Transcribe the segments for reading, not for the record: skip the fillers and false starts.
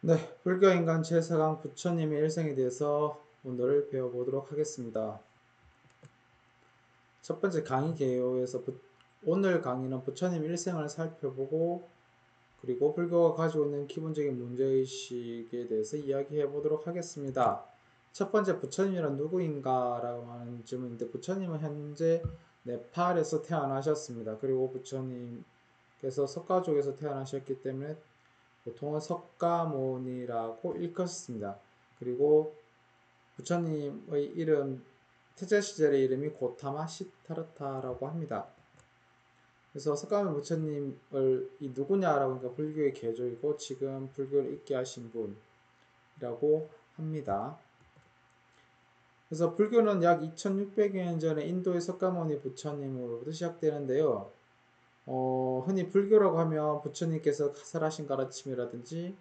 네, 불교인간 제4강 부처님의 일생에 대해서 오늘 배워보도록 하겠습니다. 첫 번째 강의 개요에서 오늘 강의는 부처님 일생을 살펴보고 그리고 불교가 가지고 있는 기본적인 문제의식에 대해서 이야기해 보도록 하겠습니다. 첫 번째, 부처님이란 누구인가? 라고 하는 질문인데, 부처님은 현재 네팔에서 태어나셨습니다. 그리고 부처님께서 석가족에서 태어나셨기 때문에 보통은 석가모니라고 일컫습니다. 그리고 부처님의 태자 시절의 이름이 고타마 시타르타라고 합니다. 그래서 석가모니 부처님을 누구냐라고 하니까 불교의 개조이고 지금 불교를 있게 하신 분이라고 합니다. 그래서 불교는 약 2600여 년 전에 인도의 석가모니 부처님으로부터 시작되는데요. 흔히 불교라고 하면 부처님께서 가설하신 가르침이라든지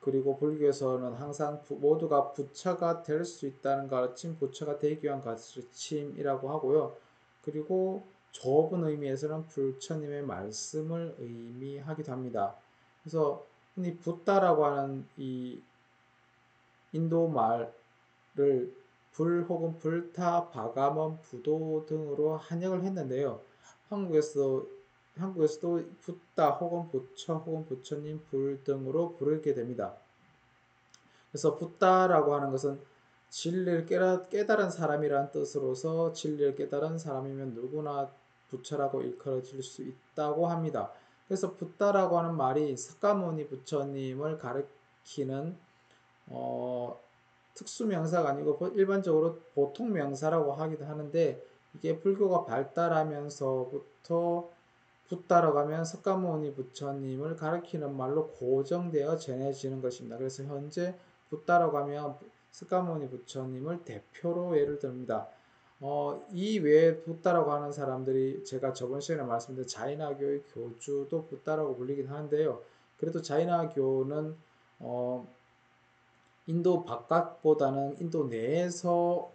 그리고 불교에서는 항상 모두가 부처가 될 수 있다는 가르침, 부처가 되기 위한 가르침이라고 하고요. 그리고 좁은 의미에서는 부처님의 말씀을 의미하기도 합니다. 그래서 흔히 붓다라고 하는 이 인도 말을 불 혹은 불타, 바가먼, 부도 등으로 한역을 했는데요. 한국에서도 붓다 혹은 부처 혹은 부처님, 불 등으로 부르게 됩니다. 그래서 붓다라고 하는 것은 진리를 깨달은 사람이라는 뜻으로서 진리를 깨달은 사람이면 누구나 부처라고 일컬어질 수 있다고 합니다. 그래서 붓다라고 하는 말이 석가모니 부처님을 가리키는 특수 명사가 아니고 일반적으로 보통 명사라고 하기도 하는데, 이게 불교가 발달하면서부터 붓다라고 하면 석가모니 부처님을 가리키는 말로 고정되어 전해지는 것입니다. 그래서 현재 붓다라고 하면 석가모니 부처님을 대표로 예를 듭니다. 이 외에 붓다라고 하는 사람들이 제가 저번 시간에 말씀드린 자이나교의 교주도 붓다라고 불리긴 하는데요. 그래도 자이나교는 인도 바깥보다는 인도 내에서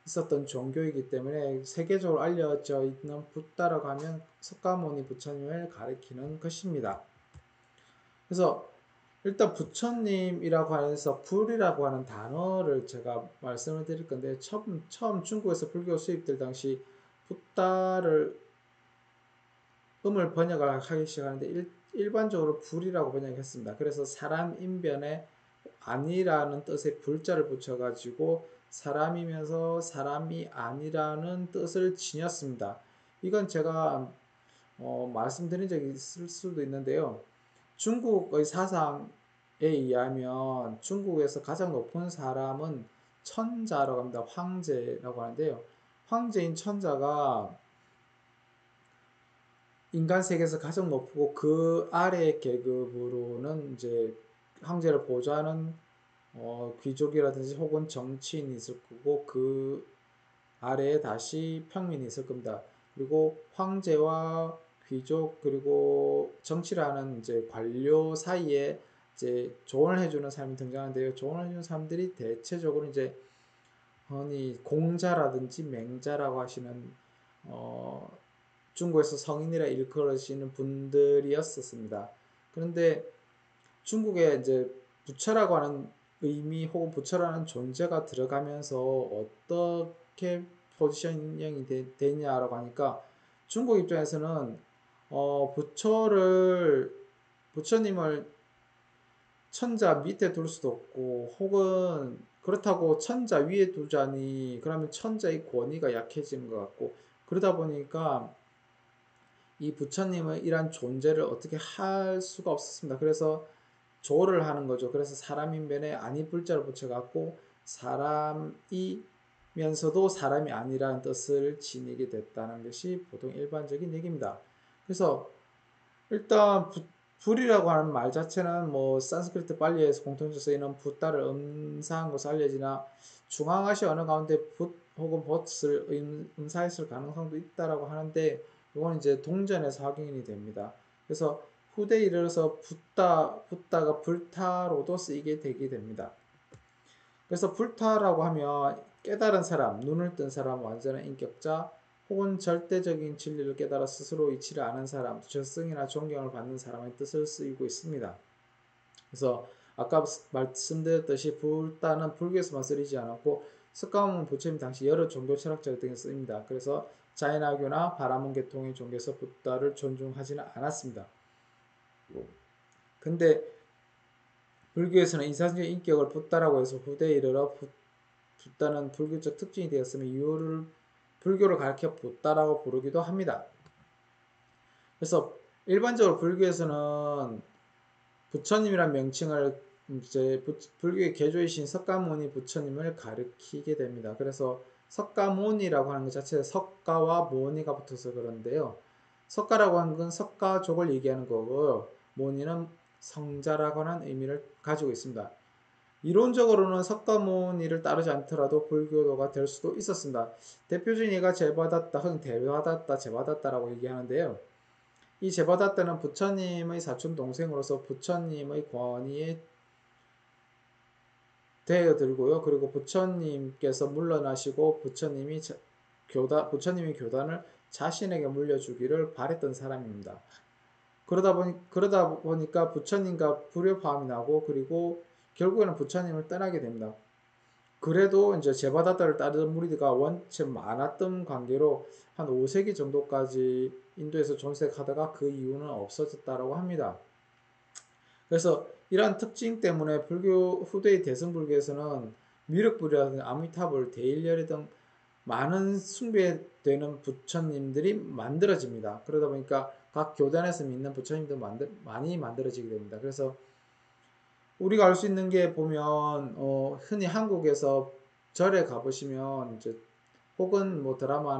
있었던 종교이기 때문에 세계적으로 알려져 있는 붓다라고 하면 석가모니 부처님을 가리키는 것입니다. 그래서 일단 부처님이라고 해서 불이라고 하는 단어를 제가 말씀을 드릴 건데, 처음 중국에서 불교 수입될 당시 붓다를 음을 번역을 하기 시작하는데 일반적으로 불이라고 번역했습니다. 그래서 사람 인변에 아니라는 뜻의 불자를 붙여가지고 사람이면서 사람이 아니라는 뜻을 지녔습니다. 이건 제가 말씀드린 적이 있을 수도 있는데요. 중국의 사상에 의하면 중국에서 가장 높은 사람은 천자라고 합니다. 황제라고 하는데요. 황제인 천자가 인간 세계에서 가장 높고 그 아래 계급으로는 이제 황제를 보좌하는 귀족이라든지 혹은 정치인이 있을 거고, 그 아래에 다시 평민이 있을 겁니다. 그리고 황제와 귀족 그리고 정치라는 이제 관료 사이에 이제 조언을 해주는 사람이 등장하는데요. 조언을 해주는 사람들이 대체적으로 이제 흔히 공자라든지 맹자라고 하시는 중국에서 성인이라 일컬어지는 분들이었었습니다. 그런데 중국에 이제 부처라고 하는 의미 혹은 부처라는 존재가 들어가면서 어떻게 포지셔닝이 되냐라고 하니까, 중국 입장에서는 부처님을 천자 밑에 둘 수도 없고, 혹은 그렇다고 천자 위에 두자니 그러면 천자의 권위가 약해지는 것 같고, 그러다 보니까 이 부처님의 이러한 존재를 어떻게 할 수가 없었습니다. 그래서 조를 하는 거죠. 그래서 사람인변에 아니 불자를 붙여갖고 사람이면서도 사람이 아니라는 뜻을 지니게 됐다는 것이 보통 일반적인 얘기입니다. 그래서 일단 불이라고 하는 말 자체는 뭐 산스크리트 발리에서 공통적으로 쓰이는 붓다를 음사한 것으로 알려지나, 중앙아시아 언어 가운데 붓 혹은 봇을 음사했을 가능성도 있다라고 하는데, 이건 이제 동전에서 확인이 됩니다. 그래서 후대에 이르러서 붓다가 불타로도 쓰이게 되게 됩니다. 그래서 불타라고 하면 깨달은 사람, 눈을 뜬 사람, 완전한 인격자, 혹은 절대적인 진리를 깨달아 스스로 이치를 아는 사람, 저승이나 존경을 받는 사람의 뜻을 쓰이고 있습니다. 그래서 아까 말씀드렸듯이 붓다는 불교에서만 쓰이지 않았고 석가모니 부처님 당시 여러 종교 철학자 등에 쓰입니다. 그래서 자인화교나 바라문 계통의 종교에서 붓다를 존중하지는 않았습니다. 근데 불교에서는 인상적 인격을 붓다라고 해서 후대에 이르러 붓다는 불교적 특징이 되었으며 이유를 불교를 가르쳐 붓다라고 부르기도 합니다. 그래서 일반적으로 불교에서는 부처님이란 명칭을 이제 불교의 개조이신 석가모니 부처님을 가리키게 됩니다. 그래서 석가모니라고 하는 것 자체에 석가와 모니가 붙어서 그런데요. 석가라고 하는 건 석가족을 얘기하는 거고 모니는 성자라고 하는 의미를 가지고 있습니다. 이론적으로는 석가모니를 따르지 않더라도 불교도가 될 수도 있었습니다. 대표적인 예가 제받았다, 혹은 대받았다, 제받았다라고 얘기하는데요. 이 제받았다는 부처님의 사촌 동생으로서 부처님의 권위에 대여들고요. 그리고 부처님께서 물러나시고 부처님이 교단을 자신에게 물려주기를 바랬던 사람입니다. 그러다 보니까 부처님과 불협화음이 나고 그리고 결국에는 부처님을 떠나게 됩니다. 그래도 이제 제바다다를 따르던 무리가 원체 많았던 관계로 한 5세기 정도까지 인도에서 존색하다가 그 이후는 없어졌다고 합니다. 그래서 이러한 특징 때문에 불교 후대의 대승불교에서는 미륵불이라든지 아미타불, 대일열애 등 많은 숭배되는 부처님들이 만들어집니다. 그러다 보니까 각 교단에서 믿는 부처님도 많이 만들어지게 됩니다. 그래서 우리가 알 수 있는 게 보면 흔히 한국에서 절에 가보시면 이제 혹은 뭐 드라마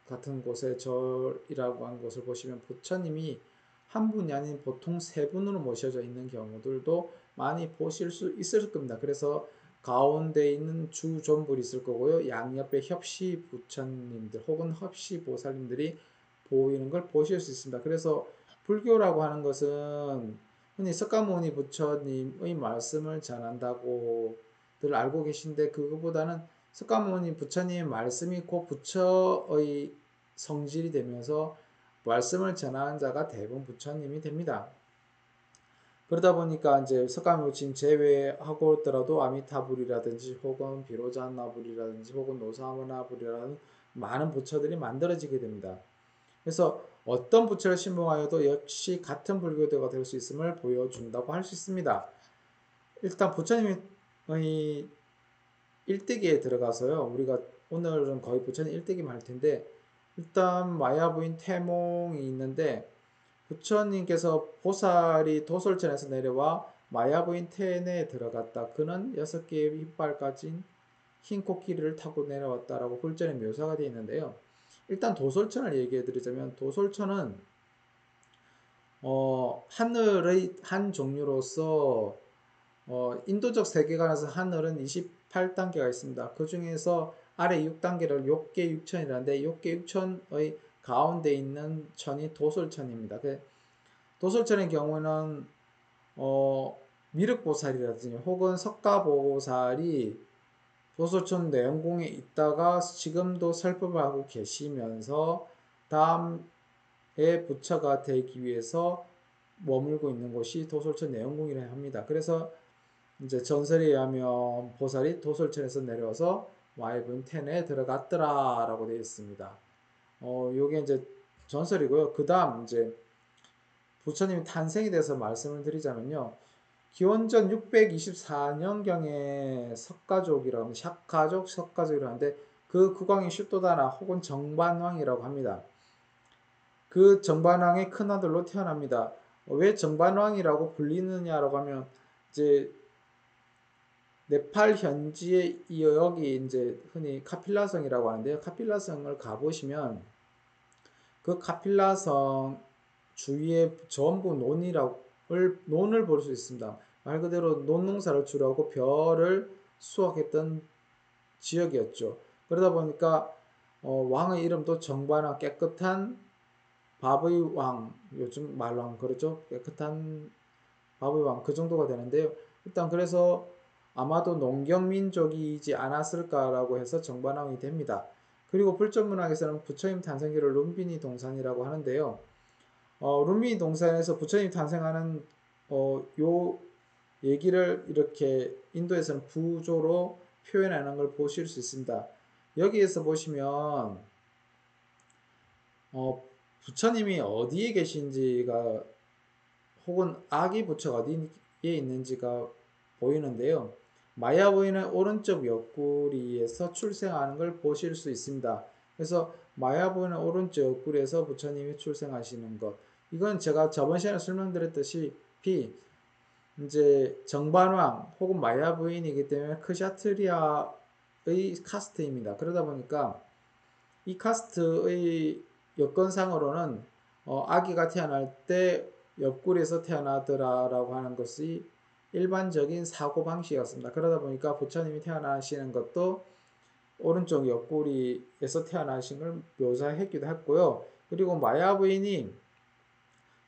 같은 곳에 절이라고 하는 곳을 보시면 부처님이 한 분이 아닌 보통 세 분으로 모셔져 있는 경우들도 많이 보실 수 있을 겁니다. 그래서 가운데 있는 주존불이 있을 거고요. 양옆에 협시 부처님들 혹은 협시 보살님들이 보이는 걸 보실 수 있습니다. 그래서 불교라고 하는 것은 흔히 석가모니 부처님의 말씀을 전한다고들 알고 계신데 그거보다는 석가모니 부처님의 말씀이 곧 부처의 성질이 되면서 말씀을 전하는 자가 대부분 부처님이 됩니다. 그러다 보니까 이제 석가모니 부처님 제외하고 있더라도 아미타불이라든지 혹은 비로자나불이라든지 혹은 노사모나불이라는 많은 부처들이 만들어지게 됩니다. 그래서 어떤 부처를 신봉하여도 역시 같은 불교도가 될 수 있음을 보여준다고 할 수 있습니다. 일단 부처님의 일대기에 들어가서요. 우리가 오늘은 거의 부처님 일대기만 할 텐데 일단 마야부인 태몽이 있는데 부처님께서 보살이 도솔천에서 내려와 마야부인 태내에 들어갔다. 그는 6개의 이빨 가진 흰 코끼리를 타고 내려왔다라고 굴전에 묘사가 되어 있는데요. 일단 도솔천을 얘기해 드리자면 도솔천은 하늘의 한 종류로서 인도적 세계관에서 하늘은 28단계가 있습니다. 그 중에서 아래 6단계를 욕계 육천이라는데 욕계 육천의 가운데 있는 천이 도솔천입니다. 도솔천의 경우는 미륵보살이라든지 혹은 석가보살이 도솔천 내영궁에 있다가 지금도 설법을 하고 계시면서 다음에 부처가 되기 위해서 머물고 있는 곳이 도솔천 내영궁이라 합니다. 그래서 이제 전설에 의하면 보살이 도솔천에서 내려와서 와이분 텐에 들어갔더라라고 되어 있습니다. 요게 이제 전설이고요. 그 다음 이제 부처님 탄생에 대해서 말씀을 드리자면요. 기원전 624년경에 석가족이라고 합니다. 석가족이라고 하는데 그 국왕이 슈토다나 혹은 정반왕이라고 합니다. 그 정반왕의 큰아들로 태어납니다. 왜 정반왕이라고 불리느냐라고 하면 이제 네팔 현지에 여기 이제 흔히 카필라성이라고 하는데요. 카필라성을 가보시면 그 카필라성 주위에 전부 논을 볼 수 있습니다. 말 그대로 논농사를 주로 하고 벼를 수확했던 지역이었죠. 그러다 보니까 왕의 이름도 정반왕, 깨끗한 밥의 왕, 요즘 말왕 그렇죠. 깨끗한 밥의 왕 그 정도가 되는데요. 일단 그래서 아마도 농경민족이지 않았을까라고 해서 정반왕이 됩니다. 그리고 불전문학에서는 부처님 탄생기를 룸비니 동산이라고 하는데요. 룸비니 동산에서 부처님 탄생하는 요 얘기를 이렇게 인도에서는 부조로 표현하는 걸 보실 수 있습니다. 여기에서 보시면 부처님이 어디에 계신지가 혹은 아기 부처가 어디에 있는지가 보이는데요. 마야보이는 오른쪽 옆구리에서 출생하는 걸 보실 수 있습니다. 그래서 마야보이는 오른쪽 옆구리에서 부처님이 출생하시는 것. 이건 제가 저번 시간에 설명드렸듯이 이제 정반왕 혹은 마야 부인이기 때문에 크샤트리아의 카스트입니다. 그러다 보니까 이 카스트의 여건상으로는 아기가 태어날 때 옆구리에서 태어나더라라고 하는 것이 일반적인 사고방식이었습니다. 그러다 보니까 부처님이 태어나시는 것도 오른쪽 옆구리에서 태어나신 걸 묘사했기도 했고요. 그리고 마야 부인이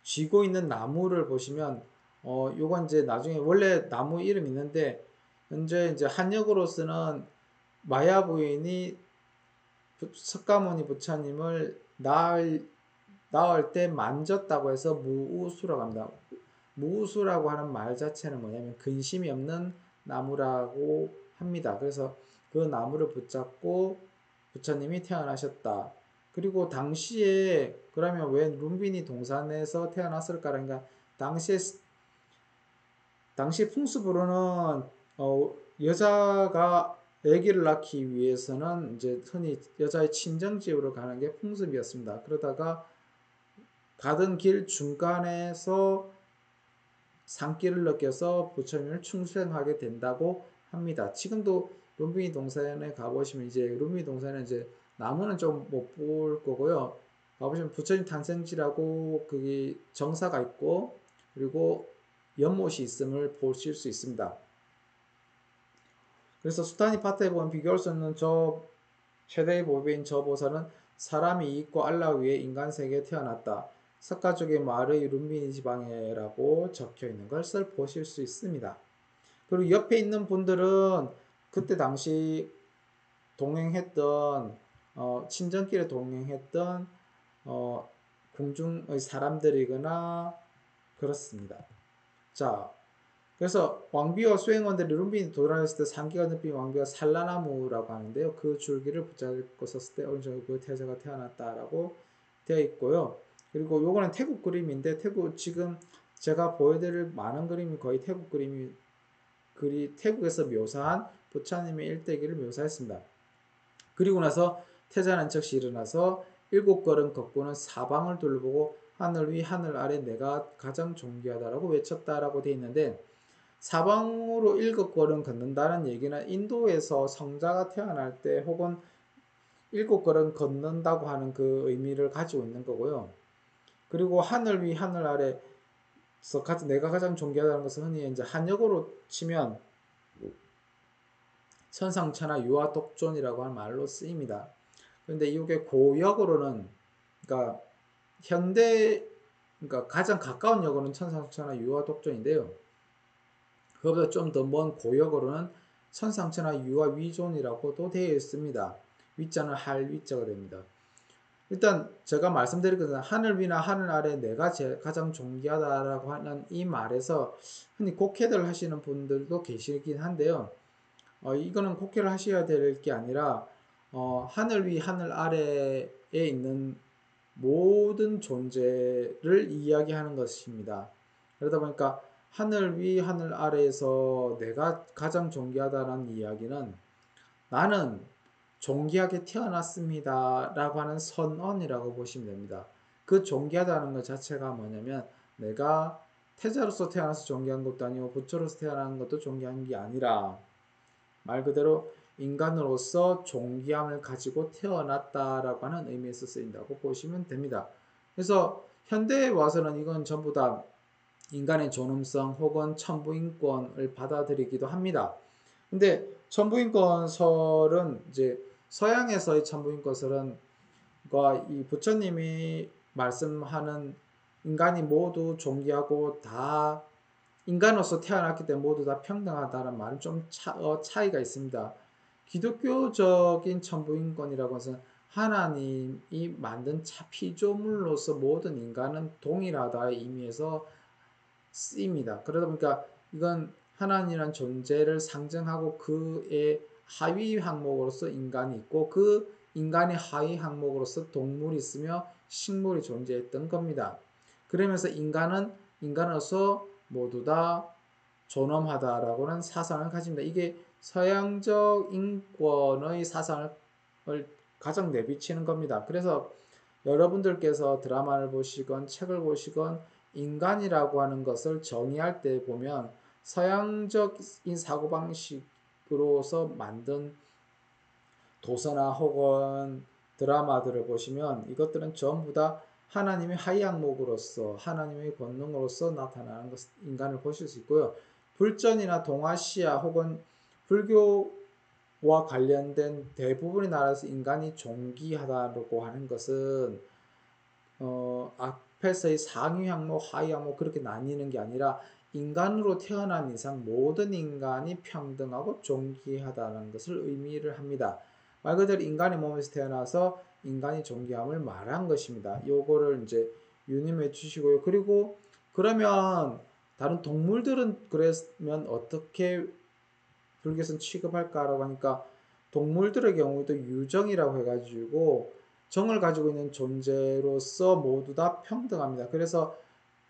쥐고 있는 나무를 보시면 요건 이제 나중에 원래 나무 이름 있는데 현재 이제 한역으로서는 마야 부인이 석가모니 부처님을 낳을 때 만졌다고 해서 무우수라고 합니다. 무우수라고 하는 말 자체는 뭐냐면 근심이 없는 나무라고 합니다. 그래서 그 나무를 붙잡고 부처님이 태어나셨다. 그리고 당시에 그러면 왜 룸비니 동산에서 태어났을까? 그러니까 당시 풍습으로는 여자가 아기를 낳기 위해서는 이제 흔히 여자의 친정집으로 가는 게 풍습이었습니다. 그러다가 가던 길 중간에서 산길을 느껴서 부처님을 충성하게 된다고 합니다. 지금도 룸비니 동산에 가보시면 이제 룸비니 동산에 이제 나무는 좀 못 볼 거고요. 가보시면 부처님 탄생지라고 그게 정사가 있고 그리고 연못이 있음을 보실 수 있습니다. 그래서 수타니 파트에 보면 비교할 수 없는 저 최대의 보배인 저 보살은 사람이 있고 알라 위에 인간 세계에 태어났다. 석가족의 말의 룸비니 지방에라고 적혀 있는 것을 보실 수 있습니다. 그리고 옆에 있는 분들은 그때 당시 동행했던 친정길에 동행했던 궁중의 사람들이거나 그렇습니다. 자, 그래서 왕비와 수행원들이 룸빈이 돌아왔을 때 상기가 느낀 왕비가 산라나무라고 하는데요. 그 줄기를 붙잡고 섰을 때 오른쪽에 그 태자가 태어났다라고 되어 있고요. 그리고 요거는 태국 그림인데 지금 제가 보여드릴 많은 그림이 거의 태국 태국에서 묘사한 부처님의 일대기를 묘사했습니다. 그리고 나서 태자는 즉시 일어나서 7걸음 걷고는 사방을 둘러보고 하늘 위 하늘 아래 내가 가장 존귀하다라고 외쳤다라고 되어 있는데 사방으로 7걸음 걷는다는 얘기는 인도에서 성자가 태어날 때 혹은 7걸음 걷는다고 하는 그 의미를 가지고 있는 거고요. 그리고 하늘 위 하늘 아래서 내가 가장 존귀하다는 것은 흔히 이제 한역으로 치면 천상천하 유아독존이라고 하는 말로 쓰입니다. 그런데 이게 고역으로는 그러니까 그러니까 가장 가까운 역으로는 천상천하 유아독존인데요. 그것보다 좀 더 먼 고역으로는 천상천하 유아위존이라고도 되어 있습니다. 위자는 할 위자가 됩니다. 일단 제가 말씀드린 것은 하늘 위나 하늘 아래 내가 가장 존귀하다라고 하는 이 말에서 흔히 곡해들 하시는 분들도 계시긴 한데요. 이거는 곡해를 하셔야 될 게 아니라 하늘 위 하늘 아래에 있는 모든 존재를 이야기하는 것입니다. 그러다 보니까 하늘 위 하늘 아래에서 내가 가장 존귀하다는 이야기는 나는 존귀하게 태어났습니다 라고 하는 선언이라고 보시면 됩니다. 그 존귀하다는 것 자체가 뭐냐면 내가 태자로서 태어나서 존귀한 것도 아니고 부처로서 태어난 것도 존귀한 게 아니라 말 그대로 인간으로서 존귀함을 가지고 태어났다라고 하는 의미에서 쓰인다고 보시면 됩니다. 그래서 현대에 와서는 이건 전부 다 인간의 존엄성 혹은 천부인권을 받아들이기도 합니다. 근데 천부인권설은 이제 서양에서의 천부인권설은 이 부처님이 말씀하는 인간이 모두 존귀하고 다 인간으로서 태어났기 때문에 모두 다 평등하다는 말은 좀 차이가 있습니다. 기독교적인 천부인권이라고 해서 하나님이 만든 피조물로서 모든 인간은 동일하다의 의미에서 쓰입니다. 그러다 보니까 이건 하나님이란 존재를 상징하고 그의 하위 항목으로서 인간이 있고 그 인간의 하위 항목으로서 동물이 있으며 식물이 존재했던 겁니다. 그러면서 인간은 인간으로서 모두 다 존엄하다라고는 사상을 가집니다. 이게 서양적 인권의 사상을 가장 내비치는 겁니다. 그래서 여러분들께서 드라마를 보시건 책을 보시건 인간이라고 하는 것을 정의할 때 보면 서양적인 사고방식으로서 만든 도서나 혹은 드라마들을 보시면 이것들은 전부 다 하나님의 하위 항목으로서 하나님의 권능으로서 나타나는 것, 인간을 보실 수 있고요. 불전이나 동아시아 혹은 불교와 관련된 대부분의 나라에서 인간이 존귀하다고 하는 것은 앞에서의 상위 항목, 하위 항목 그렇게 나뉘는 게 아니라 인간으로 태어난 이상 모든 인간이 평등하고 존귀하다는 것을 의미를 합니다. 말 그대로 인간의 몸에서 태어나서 인간이 존귀함을 말한 것입니다. 요거를 이제 유념해 주시고요. 그리고 그러면 다른 동물들은 그러면 어떻게 불교에서는 취급할까라고 하니까 동물들의 경우도 유정이라고 해가지고 정을 가지고 있는 존재로서 모두 다 평등합니다. 그래서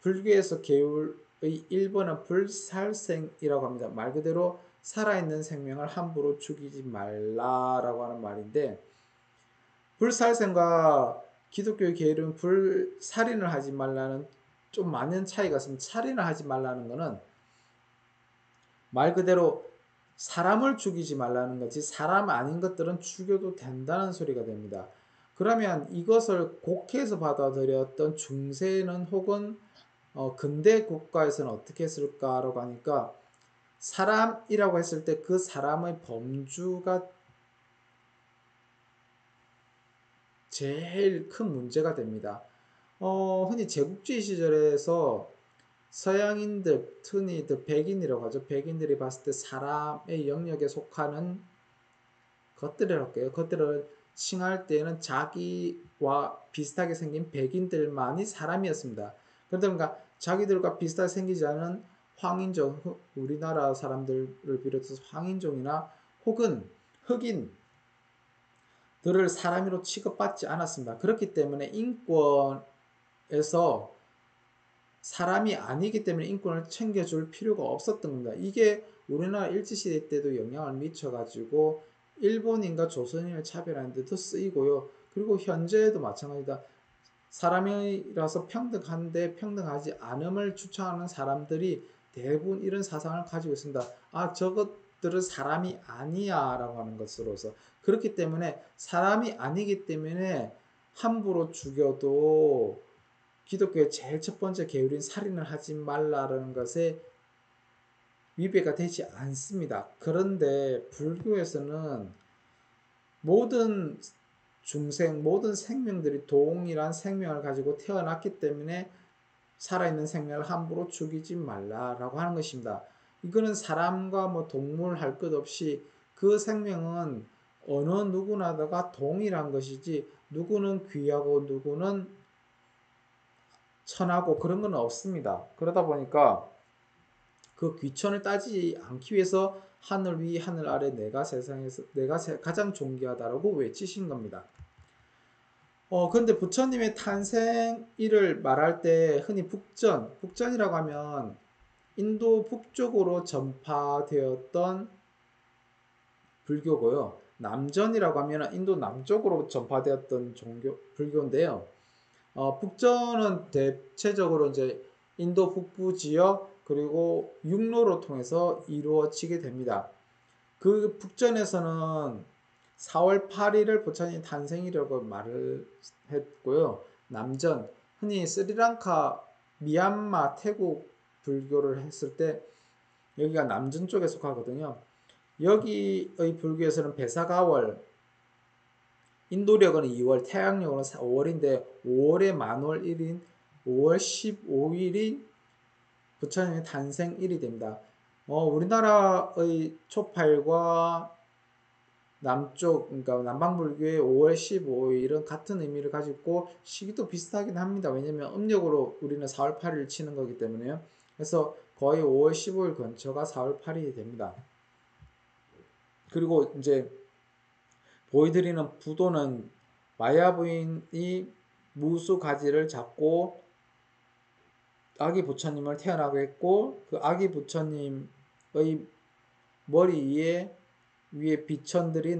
불교에서 계율의 1번은 불살생이라고 합니다. 말 그대로 살아있는 생명을 함부로 죽이지 말라라고 하는 말인데 불살생과 기독교의 계율은 불살인을 하지 말라는 좀 많은 차이가 있습니다. 살인을 하지 말라는 것은 말 그대로 사람을 죽이지 말라는 거지 사람 아닌 것들은 죽여도 된다는 소리가 됩니다. 그러면 이것을 곡해서 받아들였던 중세는 혹은 근대 국가에서는 어떻게 했을까라고 하니까 사람이라고 했을 때 그 사람의 범주가 제일 큰 문제가 됩니다. 흔히 제국주의 시절에서 서양인들, 흔히 백인이라고 하죠. 백인들이 봤을 때 사람의 영역에 속하는 것들이라고 할게요. 것들을 칭할 때는 자기와 비슷하게 생긴 백인들만이 사람이었습니다. 그러다 보니까 자기들과 비슷하게 생기지 않은 황인종, 우리나라 사람들을 비롯해서 황인종이나 혹은 흑인들을 사람으로 취급받지 않았습니다. 그렇기 때문에 인권에서 사람이 아니기 때문에 인권을 챙겨줄 필요가 없었던 겁니다. 이게 우리나라 일제시대 때도 영향을 미쳐가지고 일본인과 조선인을 차별하는 데도 쓰이고요. 그리고 현재도 마찬가지다. 사람이라서 평등한데 평등하지 않음을 주장하는 사람들이 대부분 이런 사상을 가지고 있습니다. 아, 저것들은 사람이 아니야 라고 하는 것으로서. 그렇기 때문에 사람이 아니기 때문에 함부로 죽여도 기독교의 제일 첫 번째 계율인 살인을 하지 말라는 것에 위배가 되지 않습니다. 그런데 불교에서는 모든 중생, 모든 생명들이 동일한 생명을 가지고 태어났기 때문에 살아있는 생명을 함부로 죽이지 말라라고 하는 것입니다. 이거는 사람과 뭐 동물 할 것 없이 그 생명은 어느 누구나다가 동일한 것이지 누구는 귀하고 누구는 천하고 그런 건 없습니다. 그러다 보니까 그 귀천을 따지지 않기 위해서 하늘 위 하늘 아래 내가 세상에서 내가 가장 존귀하다라고 외치신 겁니다. 근데 부처님의 탄생일을 말할 때 흔히 북전이라고 하면 인도 북쪽으로 전파되었던 불교고요. 남전이라고 하면 인도 남쪽으로 전파되었던 불교인데요. 북전은 대체적으로 이제 인도 북부 지역 그리고 육로로 통해서 이루어지게 됩니다. 그 북전에서는 4월 8일을 부처님 탄생이라고 말을 했고요. 남전, 흔히 스리랑카, 미얀마, 태국 불교를 했을 때 여기가 남전 쪽에 속하거든요. 여기의 불교에서는 베사가월, 인도력은 2월, 태양력은 5월인데 5월의 만월 1인 5월 15일이 부처님의 탄생일이 됩니다. 우리나라의 초팔과 남쪽, 그러니까 남방불교의 5월 15일은 같은 의미를 가지고 있고 시기도 비슷하긴 합니다. 왜냐면 음력으로 우리는 4월 8일 치는 거기 때문에요. 그래서 거의 5월 15일 근처가 4월 8일이 됩니다. 그리고 이제 보여드리는 부도는 마야 부인이 무수 가지를 잡고 아기 부처님을 태어나게 했고, 그 아기 부처님의 머리 위에 비천들이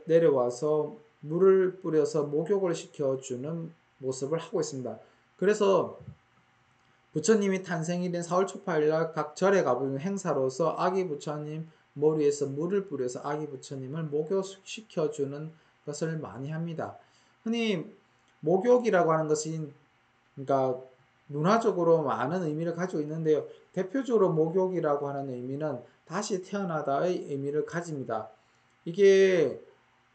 내려와서 물을 뿌려서 목욕을 시켜주는 모습을 하고 있습니다. 그래서 부처님이 탄생일인 4월 초파일날 각 절에 가보는 행사로서 아기 부처님 머리에서 물을 뿌려서 아기 부처님을 목욕시켜주는 것을 많이 합니다. 흔히 목욕이라고 하는 것이 그러니까 문화적으로 많은 의미를 가지고 있는데요. 대표적으로 목욕이라고 하는 의미는 다시 태어나다의 의미를 가집니다. 이게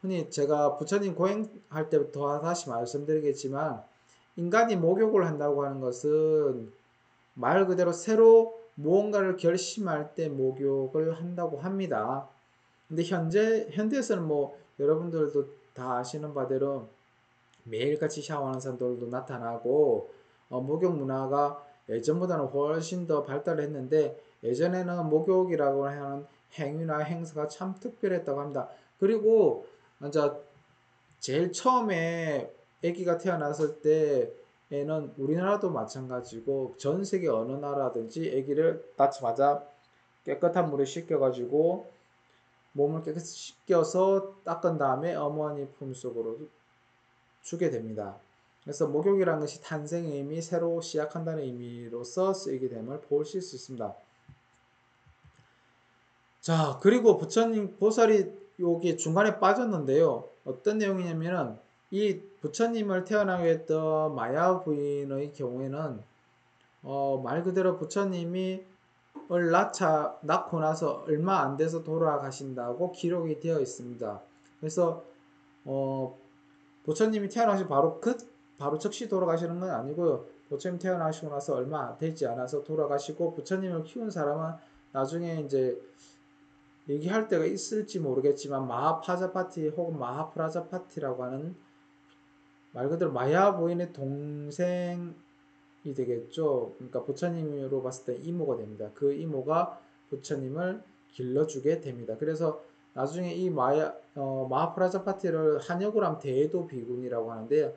흔히 제가 부처님 고행할 때부터 다시 말씀드리겠지만, 인간이 목욕을 한다고 하는 것은 말 그대로 새로 무언가를 결심할 때 목욕을 한다고 합니다. 근데 현대에서는 뭐 여러분들도 다 아시는 바대로 매일같이 샤워하는 사람들도 나타나고, 목욕 문화가 예전보다는 훨씬 더 발달을 했는데, 예전에는 목욕이라고 하는 행위나 행사가 참 특별했다고 합니다. 그리고 이제 제일 처음에 아기가 태어났을 때에는 우리나라도 마찬가지고 전 세계 어느 나라든지 아기를 낳자마자 깨끗한 물에 씻겨가지고 몸을 깨끗이 씻겨서 닦은 다음에 어머니 품속으로 주게 됩니다. 그래서 목욕이라는 것이 탄생의 의미, 새로 시작한다는 의미로서 쓰이게 됨을 보실 수 있습니다. 자, 그리고 부처님 보살이 여기 중간에 빠졌는데요. 어떤 내용이냐면은 이 부처님을 태어나게 했던 마야 부인의 경우에는 말 그대로 부처님이 낳고 나서 얼마 안 돼서 돌아가신다고 기록이 되어 있습니다. 그래서 부처님이 태어나시 바로 즉시 돌아가시는 건 아니고요. 부처님 태어나시고 나서 얼마 되지 않아서 돌아가시고, 부처님을 키운 사람은 나중에 이제 얘기할 때가 있을지 모르겠지만 마하파자파티 혹은 마하프라자파티라고 하는 말 그대로 마야 부인의 동생이 되겠죠. 그러니까 부처님으로 봤을 때 이모가 됩니다. 그 이모가 부처님을 길러주게 됩니다. 그래서 나중에 이 마하프라자파티를 한역으로 하면 대도 비구니라고 하는데요.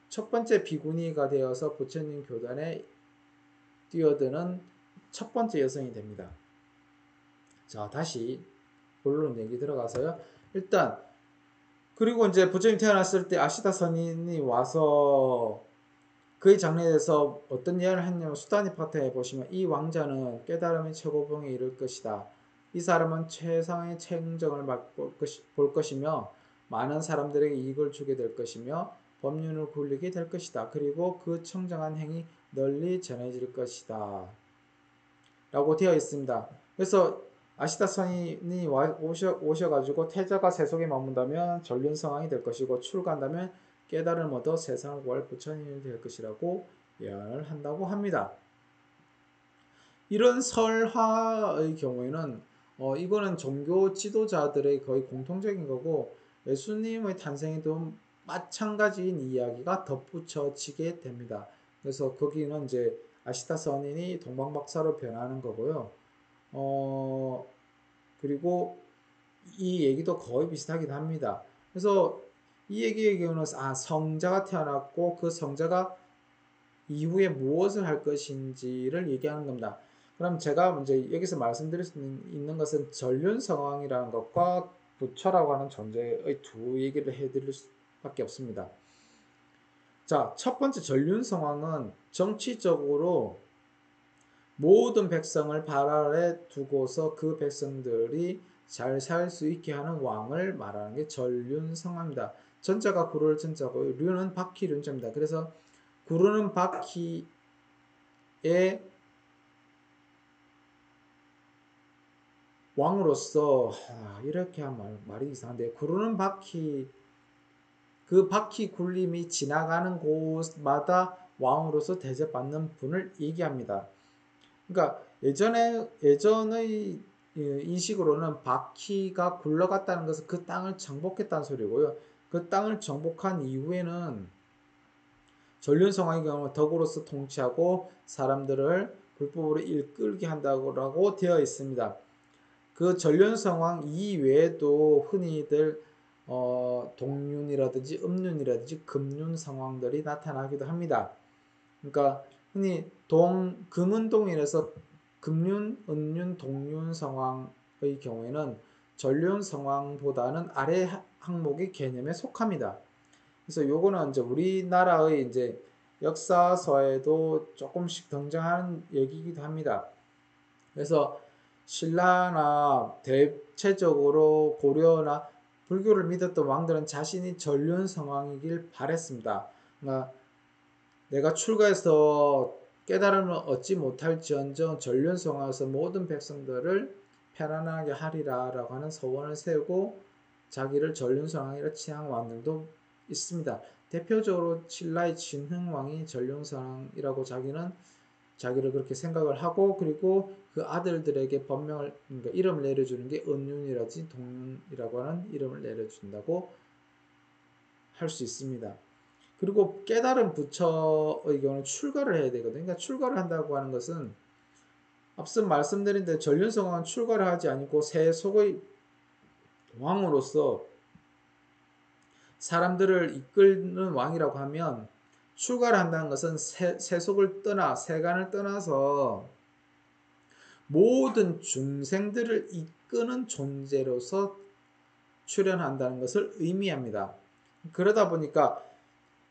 첫 번째 비구니가 되어서 부처님 교단에 뛰어드는 첫 번째 여성이 됩니다. 자, 다시 본론 얘기 들어가서요. 일단 그리고 이제 부처님 태어났을 때 아시다 선인이 와서 그의 장래에 대해서 어떤 예언을 했냐면, 수다니파트에 보시면 이 왕자는 깨달음의 최고봉에 이를 것이다. 이 사람은 최상의 책정을 볼 것이며 많은 사람들에게 이익을 주게 될 것이며 법륜을 굴리게 될 것이다. 그리고 그 청정한 행위 널리 전해질 것이다. 라고 되어 있습니다. 그래서 아시다 선인이 오셔가지고 태자가 세속에 머문다면 전륜성왕이 될 것이고, 출가한다면 깨달음을 얻어 세상을 구할 부처님이 될 것이라고 예언을 한다고 합니다. 이런 설화의 경우에는 이거는 종교 지도자들의 거의 공통적인 거고, 예수님의 탄생에도 마찬가지인 이야기가 덧붙여지게 됩니다. 그래서 거기는 이제 아시타 선인이 동방박사로 변하는 거고요. 그리고 이 얘기도 거의 비슷하긴 합니다. 그래서 이 얘기의 경우는 성자가 태어났고 그 성자가 이후에 무엇을 할 것인지를 얘기하는 겁니다. 그럼 제가 이제 여기서 말씀드릴 수 있는 것은 전륜성왕이라는 것과 부처라고 하는 존재의 두 얘기를 해드릴 수밖에 없습니다. 자, 첫 번째 전륜성왕은 정치적으로 모든 백성을 발 아래 두고서 그 백성들이 잘 살 수 있게 하는 왕을 말하는 게 전륜성왕입니다. 전자가 구를 전자고요. 륜은 바퀴 륜자입니다. 그래서 구르는 바퀴의 왕으로서, 이렇게 하면 말이 이상한데, 구르는 바퀴, 그 바퀴 굴림이 지나가는 곳마다 왕으로서 대접받는 분을 얘기합니다. 그러니까 예전의 인식으로는 바퀴가 굴러갔다는 것은 그 땅을 정복했다는 소리고요. 그 땅을 정복한 이후에는 전륜성왕의 경우 덕으로서 통치하고 사람들을 불법으로 이끌게 한다고 되어 있습니다. 그 전륜 상황 이외에도 흔히들 동륜이라든지 음륜이라든지 금륜 상황들이 나타나기도 합니다. 그러니까 흔히 금운동인에서 금륜, 은륜, 동륜 상황의 경우에는 전륜 상황보다는 아래 항목의 개념에 속합니다. 그래서 요거는 이제 우리나라의 이제 역사서에도 조금씩 등장하는 얘기이기도 합니다. 그래서 신라나 대체적으로 고려나 불교를 믿었던 왕들은 자신이 전륜 상황이길 바랬습니다. 그러니까 내가 출가해서 깨달음을 얻지 못할지언정 전륜 상황에서 모든 백성들을 편안하게 하리라 라고 하는 서원을 세우고 자기를 전륜 상황이라 칭한 왕들도 있습니다. 대표적으로 신라의 진흥왕이 전륜 상황이라고 자기를 그렇게 생각을 하고, 그리고 그 아들들에게 법명을, 그러니까 이름을 내려주는 게 은륜이라든지 동륜이라고 하는 이름을 내려준다고 할 수 있습니다. 그리고 깨달은 부처의 경우는 출가를 해야 되거든요. 그러니까 출가를 한다고 하는 것은 앞서 말씀드린 대로 전륜성왕은 출가를 하지 않고 세속의 왕으로서 사람들을 이끄는 왕이라고 하면, 출가를 한다는 것은 세속을 떠나, 세간을 떠나서 모든 중생들을 이끄는 존재로서 출현한다는 것을 의미합니다. 그러다 보니까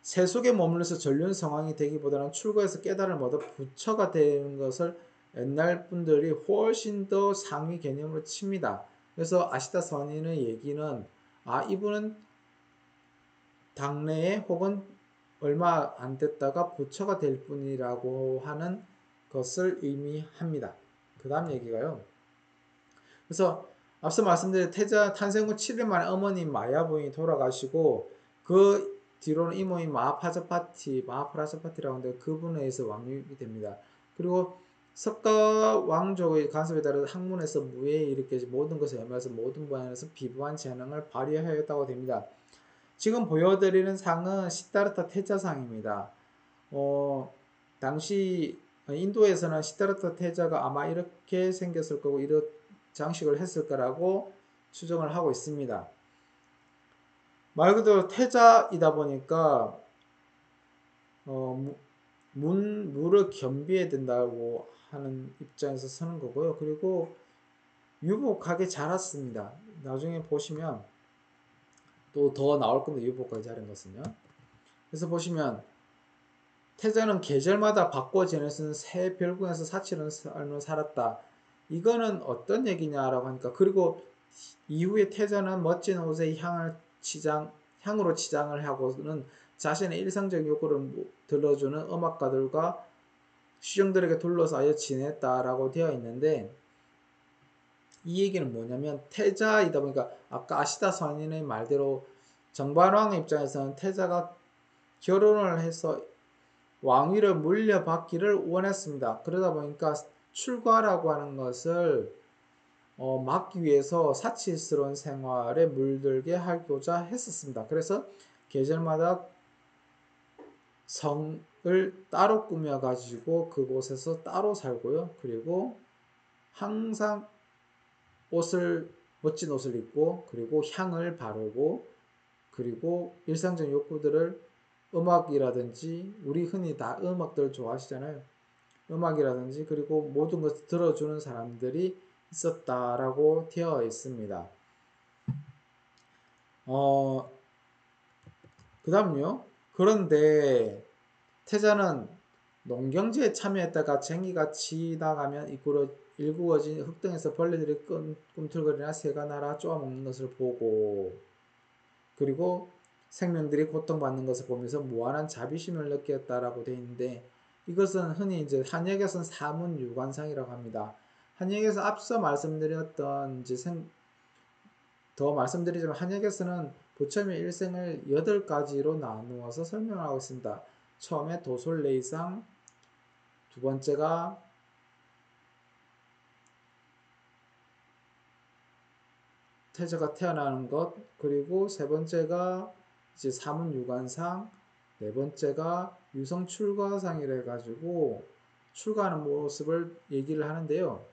세속에 머물러서 전륜 상황이 되기보다는 출가해서 깨달음을 얻어 부처가 되는 것을 옛날 분들이 훨씬 더 상위 개념으로 칩니다. 그래서 아시다 선인의 얘기는 이분은 당내에 혹은 얼마 안 됐다가 부처가 될 뿐이라고 하는 것을 의미합니다. 그 다음 얘기가요. 그래서 앞서 말씀드린 태자 탄생 후 7일 만에 어머니 마야 부인이 돌아가시고, 그 뒤로는 이모인 마하프라자파티라고 하는데 그분에 의해서 왕육이 됩니다. 그리고 석가 왕족의 간섭에 따라 학문에서 무예에 일으켜지 모든 것을 염해서 모든 분야에서 비부한 재능을 발휘하였다고 됩니다. 지금 보여드리는 상은 시다르타 태자상입니다. 당시 인도에서는 시다르타 태자가 아마 이렇게 생겼을 거고 이런 장식을 했을 거라고 추정을 하고 있습니다. 말 그대로 태자이다 보니까 물을 겸비해야 된다고 하는 입장에서 서는 거고요. 그리고 유복하게 자랐습니다. 나중에 보시면 또 더 나올 겁니다. 유복하게 자란 것은요. 그래서 보시면 태자는 계절마다 바꿔 지내는 새 별궁에서 사치는 삶을 살았다. 이거는 어떤 얘기냐라고 하니까, 그리고 이후에 태자는 멋진 옷에 향으로 치장을 하고는 자신의 일상적 욕구를 들어주는 음악가들과 시종들에게 둘러싸여 지냈다라고 되어 있는데, 이 얘기는 뭐냐면 태자이다 보니까 아까 아시다 선인의 말대로 정반왕의 입장에서는 태자가 결혼을 해서 왕위를 물려받기를 원했습니다. 그러다 보니까 출가라고 하는 것을 막기 위해서 사치스러운 생활에 물들게 하고자 했었습니다. 그래서 계절마다 성을 따로 꾸며가지고 그곳에서 따로 살고요. 그리고 항상 멋진 옷을 입고, 그리고 향을 바르고, 그리고 일상적 욕구들을 음악이라든지, 우리 흔히 다 음악들 좋아하시잖아요. 음악이라든지 그리고 모든 것을 들어주는 사람들이 있었다라고 되어 있습니다. 그 다음요. 그런데 태자는 농경지에 참여했다가 쟁기가 지나가면 일구어진 흙등에서 벌레들이 꿈틀거리나 새가 날아 쪼아먹는 것을 보고, 그리고 생명들이 고통받는 것을 보면서 무한한 자비심을 느꼈다라고 되어 있는데, 이것은 흔히 이제 한역에서는 사문유관상이라고 합니다. 한역에서 앞서 말씀드렸던 더 말씀드리자면, 한역에서는 부처님의 일생을 8가지로 나누어서 설명하고 있습니다. 처음에 도솔레이상, 두 번째가 태자가 태어나는 것, 그리고 세 번째가 이제 사문유관상, 네 번째가 유성출가상이라 해가지고 출가하는 모습을 얘기를 하는데요.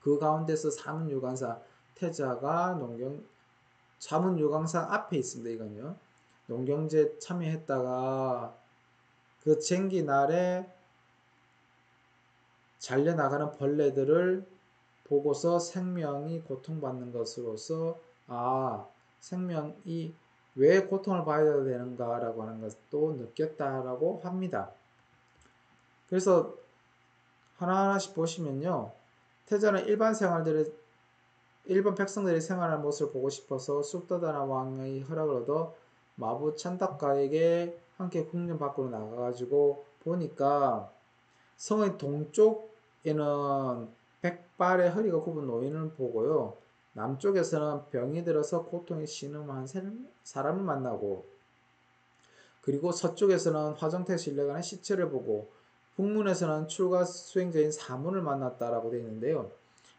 그 가운데서 사문유관사 태자가 사문유관사 앞에 있습니다. 이건요. 농경제 참여했다가 그 쟁기 날에 잘려나가는 벌레들을 보고서 생명이 고통받는 것으로서 생명이 왜 고통을 받아야 되는가라고 하는 것도 느꼈다라고 합니다. 그래서 하나하나씩 보시면요. 태자는 일반 백성들이 생활하는 모습을 보고 싶어서 쑥다다나 왕의 허락을 얻어 마부 찬닥가에게 함께 궁전 밖으로 나가가지고 보니까 성의 동쪽에는 백발의 허리가 굽은 노인을 보고요. 남쪽에서는 병이 들어서 고통에 신음한 사람을 만나고, 그리고 서쪽에서는 화정태에 실려가는 시체를 보고, 북문에서는 출가 수행자인 사문을 만났다라고 되어 있는데요.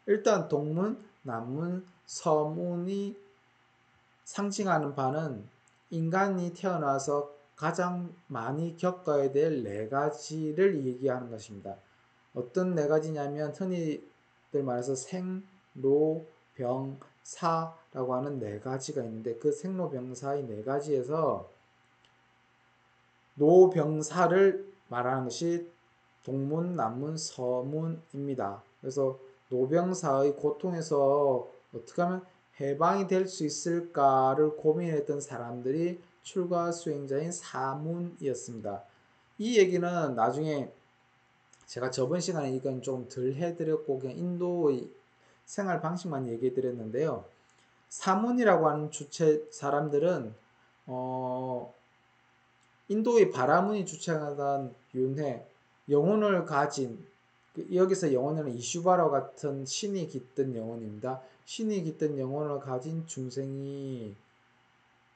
일단 동문, 남문, 서문이 상징하는 바는 인간이 태어나서 가장 많이 겪어야 될 네 가지를 얘기하는 것입니다. 어떤 네 가지냐면 흔히들 말해서 생, 로, 병, 사라고 하는 네 가지가 있는데 그 생로, 병, 사의 네 가지에서 노, 병, 사를 말하는 것이 동문, 남문, 서문입니다. 그래서 노병사의 고통에서 어떻게 하면 해방이 될 수 있을까를 고민했던 사람들이 출가 수행자인 사문이었습니다. 이 얘기는 나중에 제가 저번 시간에 이건 좀 덜 해드렸고 그냥 인도의 생활 방식만 얘기해 드렸는데요. 사문이라고 하는 주체 사람들은 인도의 바라문이 주창하던 윤회, 영혼을 가진, 여기서 영혼은 이슈바라 같은 신이 깃든 영혼입니다. 신이 깃든 영혼을 가진 중생이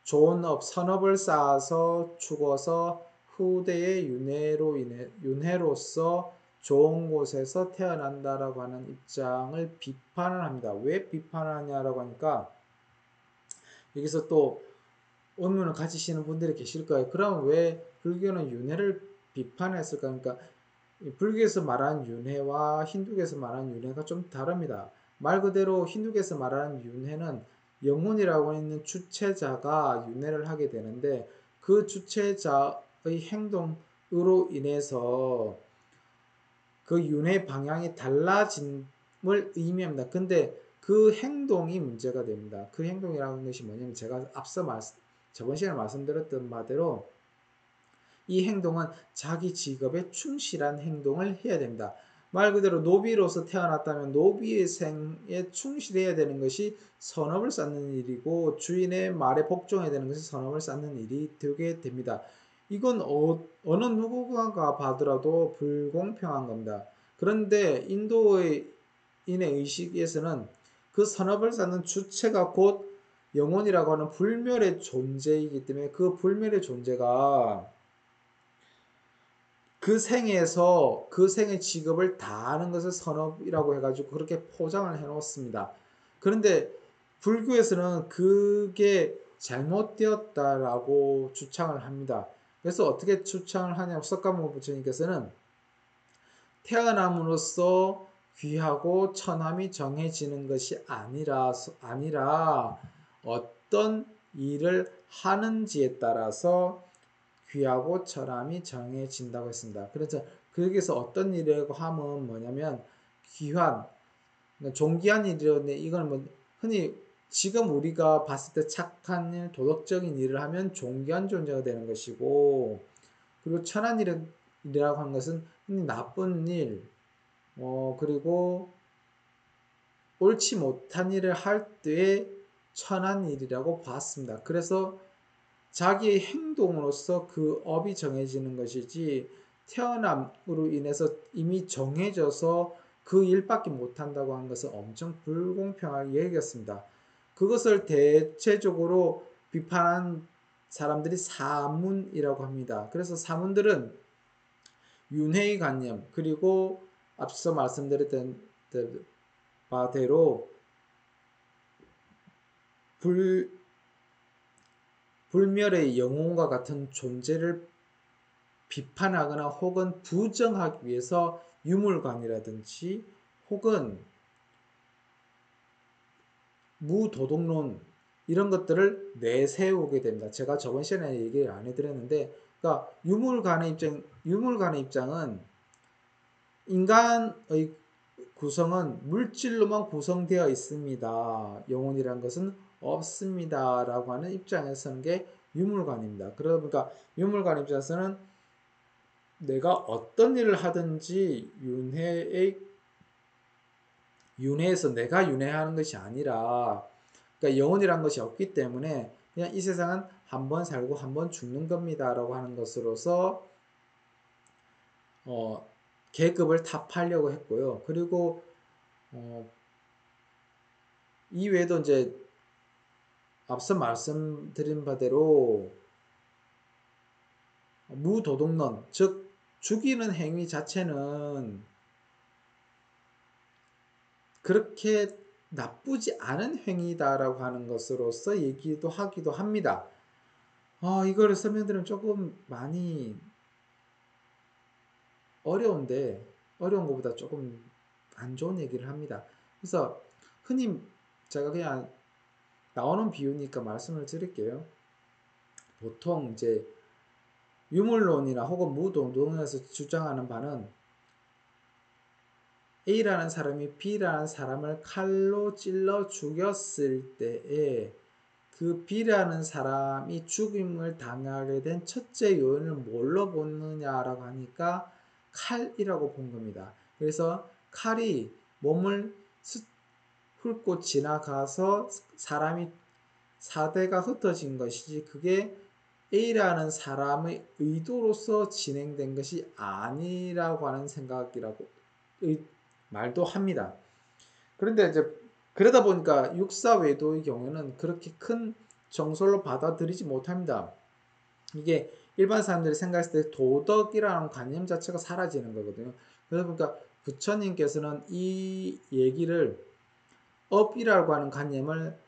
좋은 선업을 쌓아서 죽어서 후대의 윤회로서 좋은 곳에서 태어난다라고 하는 입장을 비판을 합니다. 왜 비판을 하냐라고 하니까 여기서 또 의문을 가지시는 분들이 계실 거예요. 그럼 왜 불교는 윤회를 비판했을까? 그러니까 불교에서 말하는 윤회와 힌두교에서 말하는 윤회가 좀 다릅니다. 말 그대로 힌두교에서 말하는 윤회는 영혼이라고 있는 주체자가 윤회를 하게 되는데 그 주체자의 행동으로 인해서 그 윤회 방향이 달라짐을 의미합니다. 근데 그 행동이 문제가 됩니다. 그 행동이라는 것이 뭐냐면 제가 저번 시간에 말씀드렸던 바대로 이 행동은 자기 직업에 충실한 행동을 해야 됩니다. 말 그대로 노비로서 태어났다면 노비의 생에 충실해야 되는 것이 선업을 쌓는 일이고 주인의 말에 복종해야 되는 것이 선업을 쌓는 일이 되게 됩니다. 이건 어느 누구가 봐더라도 불공평한 겁니다. 그런데 인도의 인의 의식에서는 그 선업을 쌓는 주체가 곧 영혼이라고 하는 불멸의 존재이기 때문에 그 불멸의 존재가 그 생에서 그 생의 직업을 다하는 것을 선업이라고 해가지고 그렇게 포장을 해놓습니다. 그런데 불교에서는 그게 잘못되었다라고 주창을 합니다. 그래서 어떻게 주창을 하냐면 석가모니 부처님께서는 태어남으로써 귀하고 처남이 정해지는 것이 아니라 어떤 일을 하는지에 따라서 귀하고 처남이 정해진다고 했습니다. 그래서 거기서 어떤 일이라고 하면 뭐냐면 귀한, 존귀한 일이었는데 이건 뭐 흔히 지금 우리가 봤을 때 착한 일, 도덕적인 일을 하면 존귀한 존재가 되는 것이고 그리고 천한 일이라고 하는 것은 흔히 나쁜 일, 그리고 옳지 못한 일을 할 때의 천한 일이라고 봤습니다. 그래서 자기의 행동으로서 그 업이 정해지는 것이지 태어남으로 인해서 이미 정해져서 그 일밖에 못한다고 하는 것은 엄청 불공평하게 여겼습니다. 그것을 대체적으로 비판한 사람들이 사문이라고 합니다. 그래서 사문들은 윤회의 관념 그리고 앞서 말씀드렸던 바대로 불, 불멸의 영혼과 같은 존재를, 비판하거나 혹은 부정하기 위해서 유물관이라든지 혹은 무도덕론 이런 것들을 내세우게 됩니다. 제가 저번 시간에 얘기를 안 해드렸는데, 그러니까 유물관의 입장은 인간의 구성은 물질로만 구성되어 있습니다. 영혼이란 것은 없습니다. 라고 하는 입장에 서는 게 유물관입니다. 그러니까 유물관 입장에서는 내가 어떤 일을 하든지 윤회에서 내가 윤회하는 것이 아니라, 그러니까 영혼이란 것이 없기 때문에 그냥 이 세상은 한 번 살고 한 번 죽는 겁니다. 라고 하는 것으로서 계급을 타파하려고 했고요. 그리고 이외에도 이제 앞서 말씀드린 바대로 무도덕론, 즉 죽이는 행위 자체는 그렇게 나쁘지 않은 행위다라고 하는 것으로서 얘기도 하기도 합니다. 이거를 설명드리면 조금 많이 어려운데, 어려운 것보다 조금 안 좋은 얘기를 합니다. 그래서 흔히 제가 그냥 나오는 비유니까 말씀을 드릴게요. 보통 이제 유물론이나 혹은 무도덕론에서 주장하는 바는 A라는 사람이 B라는 사람을 칼로 찔러 죽였을 때에 그 B라는 사람이 죽임을 당하게 된 첫째 요인을 뭘로 보느냐라고 하니까 칼이라고 본 겁니다. 그래서 칼이 몸을 훑고 지나가서 사람이 사대가 흩어진 것이지 그게 A라는 사람의 의도로서 진행된 것이 아니라고 하는 생각이라고 말도 합니다. 그런데 이제 그러다 보니까 육사외도의 경우는 그렇게 큰 정설로 받아들이지 못합니다. 이게 일반 사람들이 생각했을 때 도덕이라는 관념 자체가 사라지는 거거든요. 그러다 보니까 부처님께서는 이 얘기를 업이라고 하는 관념을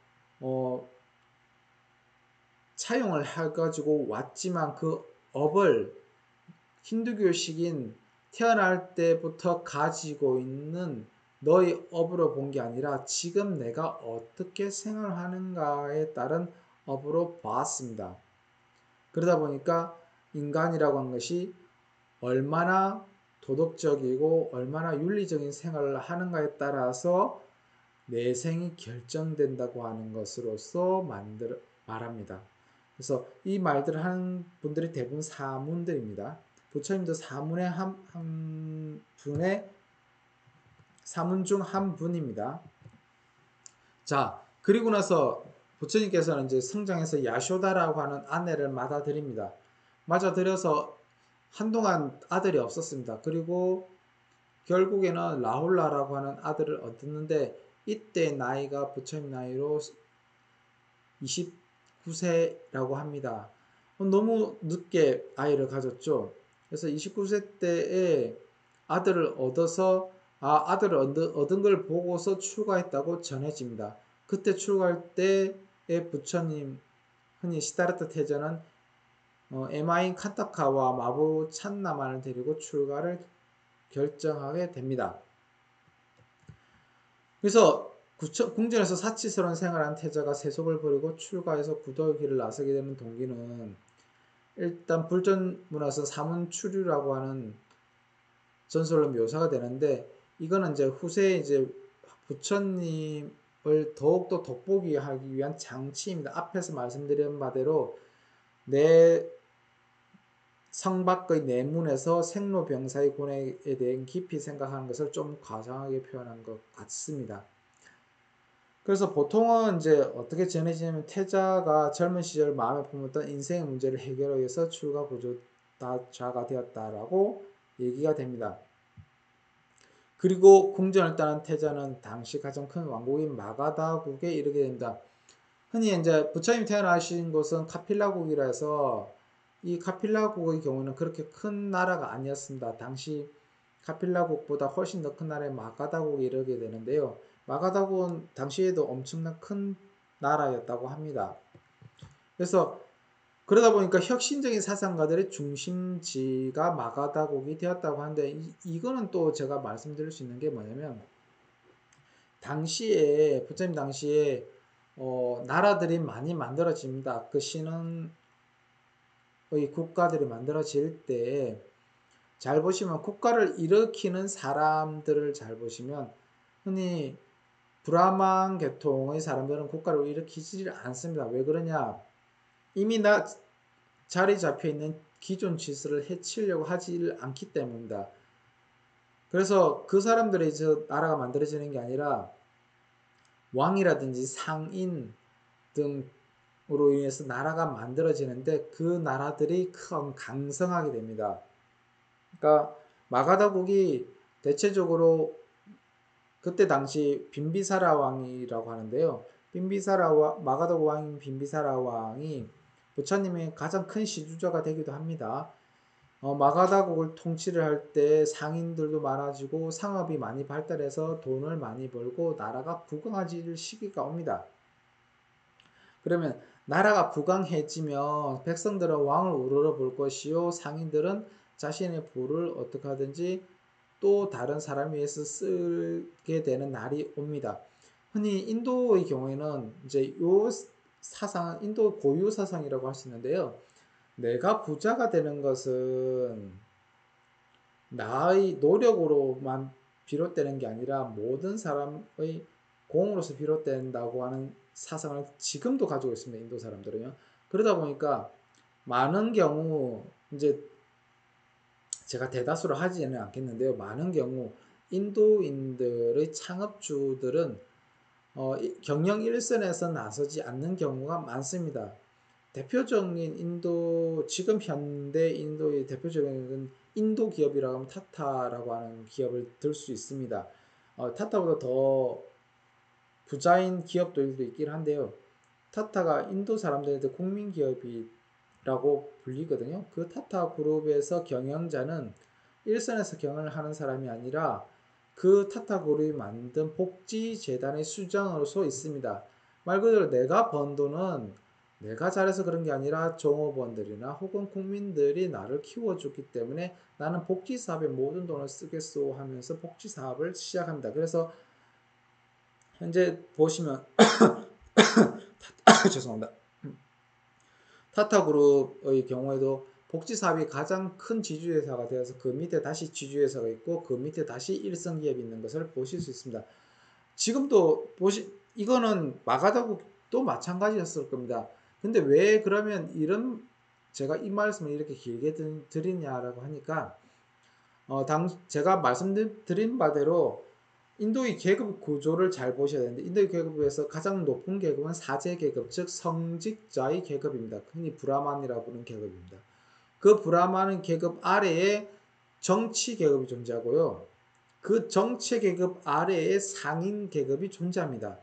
차용을 해가지고 왔지만 그 업을 힌두교식인 태어날 때부터 가지고 있는 너의 업으로 본 게 아니라 지금 내가 어떻게 생활하는가에 따른 업으로 봤습니다. 그러다 보니까 인간이라고 하는 것이 얼마나 도덕적이고 얼마나 윤리적인 생활을 하는가에 따라서 내생이 결정된다고 하는 것으로서 말합니다. 그래서 이 말들을 하는 분들이 대부분 사문들입니다. 부처님도 사문의 사문 중 한 분입니다. 자, 그리고 나서 부처님께서는 이제 성장해서 야쇼다라고 하는 아내를 맞아들입니다. 맞아들여서 한동안 아들이 없었습니다. 그리고 결국에는 라훌라라고 하는 아들을 얻었는데 이때 나이가 부처님 나이로 29세라고 합니다. 너무 늦게 아이를 가졌죠. 그래서 29세 때에 아들을 얻어서 아들을 얻은 걸 보고서 출가했다고 전해집니다. 그때 출가할 때의 부처님 흔히 시다르타 태자는 에마인 칸타카와 마부 찬나만을 데리고 출가를 결정하게 됩니다. 그래서 궁전에서 사치스러운 생활한 태자가 세속을 버리고 출가해서 구도의 길을 나서게 되는 동기는 일단 불전문화에서 사문추류라고 하는 전설로 묘사가 되는데 이거는 이제 후세에 이제 부처님을 더욱더 돋보기 하기 위한 장치입니다. 앞에서 말씀드린 바대로 내 성밖의 내문에서 생로병사의 고뇌에 대해 깊이 생각하는 것을 좀 과장하게 표현한 것 같습니다. 그래서 보통은 이제 어떻게 전해지냐면 태자가 젊은 시절 마음에 품었던 인생의 문제를 해결하기 위해서 출가 구조자가 되었다라고 얘기가 됩니다. 그리고 궁전을 떠난 태자는 당시 가장 큰 왕국인 마가다국에 이르게 됩니다. 흔히 이제 부처님 태어나신 곳은 카필라국이라 해서 이 카필라국의 경우는 그렇게 큰 나라가 아니었습니다. 당시 카필라국보다 훨씬 더 큰 나라의 마가다국에 이르게 되는데요. 마가다국은 당시에도 엄청난 큰 나라였다고 합니다. 그래서 그러다 보니까 혁신적인 사상가들의 중심지가 마가다국이 되었다고 하는데 이거는 또 제가 말씀드릴 수 있는 게 뭐냐면 당시에 부처님 당시에 나라들이 많이 만들어집니다. 그 신흥의 국가들이 만들어질 때 잘 보시면 국가를 일으키는 사람들을 잘 보시면 흔히 브라만 계통의 사람들은 국가를 일으키지 않습니다. 왜 그러냐? 이미 자리 잡혀 있는 기존 질서를 해치려고 하지 않기 때문입니다. 그래서 그 사람들의 나라가 만들어지는 게 아니라 왕이라든지 상인 등으로 인해서 나라가 만들어지는데 그 나라들이 강성하게 됩니다. 그러니까 마가다국이 대체적으로 그때 당시 빈비사라 왕이라고 하는데요. 마가다국 왕인 빈비사라 왕이 부처님의 가장 큰 시주자가 되기도 합니다. 마가다국을 통치를 할 때 상인들도 많아지고 상업이 많이 발달해서 돈을 많이 벌고 나라가 부강해질 시기가 옵니다. 그러면 나라가 부강해지면 백성들은 왕을 우러러 볼 것이요 상인들은 자신의 부를 어떻게 하든지 또 다른 사람 위해서 쓰게 되는 날이 옵니다. 흔히 인도의 경우에는 이제 요 사상은 인도 고유 사상이라고 할 수 있는데요. 내가 부자가 되는 것은 나의 노력으로만 비롯되는 게 아니라 모든 사람의 공으로서 비롯된다고 하는 사상을 지금도 가지고 있습니다. 인도 사람들은요. 그러다 보니까 많은 경우 이제 제가 대다수를 하지는 않겠는데요. 많은 경우 인도인들의 창업주들은 경영 일선에서 나서지 않는 경우가 많습니다. 대표적인 지금 현대 인도의 대표적인 인도 기업이라고 하면 타타라고 하는 기업을 들 수 있습니다. 타타보다 더 부자인 기업들도 있긴 한데요. 타타가 인도 사람들한테 국민 기업이라고 불리거든요. 그 타타 그룹에서 경영자는 일선에서 경영을 하는 사람이 아니라 그 타타 그룹이 만든 복지재단의 수장으로서 있습니다. 말 그대로 내가 번 돈은 내가 잘해서 그런 게 아니라 종업원들이나 혹은 국민들이 나를 키워줬기 때문에 나는 복지사업에 모든 돈을 쓰겠소 하면서 복지사업을 시작합니다. 그래서 현재 보시면 죄송합니다. 타타그룹의 경우에도 복지사업이 가장 큰 지주회사가 되어서 그 밑에 다시 지주회사가 있고 그 밑에 다시 일선기업이 있는 것을 보실 수 있습니다. 지금도 이거는 마가다국도 마찬가지였을 겁니다. 근데 왜 그러면 제가 이 말씀을 이렇게 길게 드리냐라고 하니까 제가 말씀드린 바대로 인도의 계급 구조를 잘 보셔야 되는데 인도의 계급에서 가장 높은 계급은 사제 계급, 즉 성직자의 계급입니다. 흔히 브라만이라고 부르는 계급입니다. 그 브라만 계급 아래에 정치 계급이 존재하고요. 그 정치 계급 아래에 상인 계급이 존재합니다.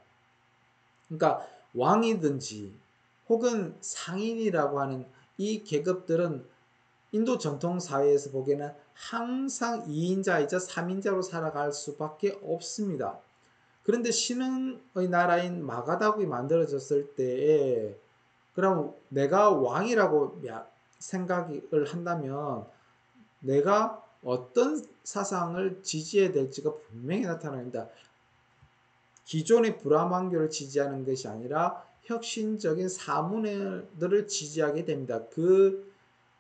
그러니까 왕이든지 혹은 상인이라고 하는 이 계급들은 인도 전통 사회에서 보기에는 항상 2인자이자 3인자로 살아갈 수밖에 없습니다. 그런데 신흥의 나라인 마가다국이 만들어졌을 때에 그럼 내가 왕이라고 생각을 한다면 내가 어떤 사상을 지지해야 될지가 분명히 나타납니다. 기존의 브라만교를 지지하는 것이 아니라 혁신적인 사문들을 지지하게 됩니다. 그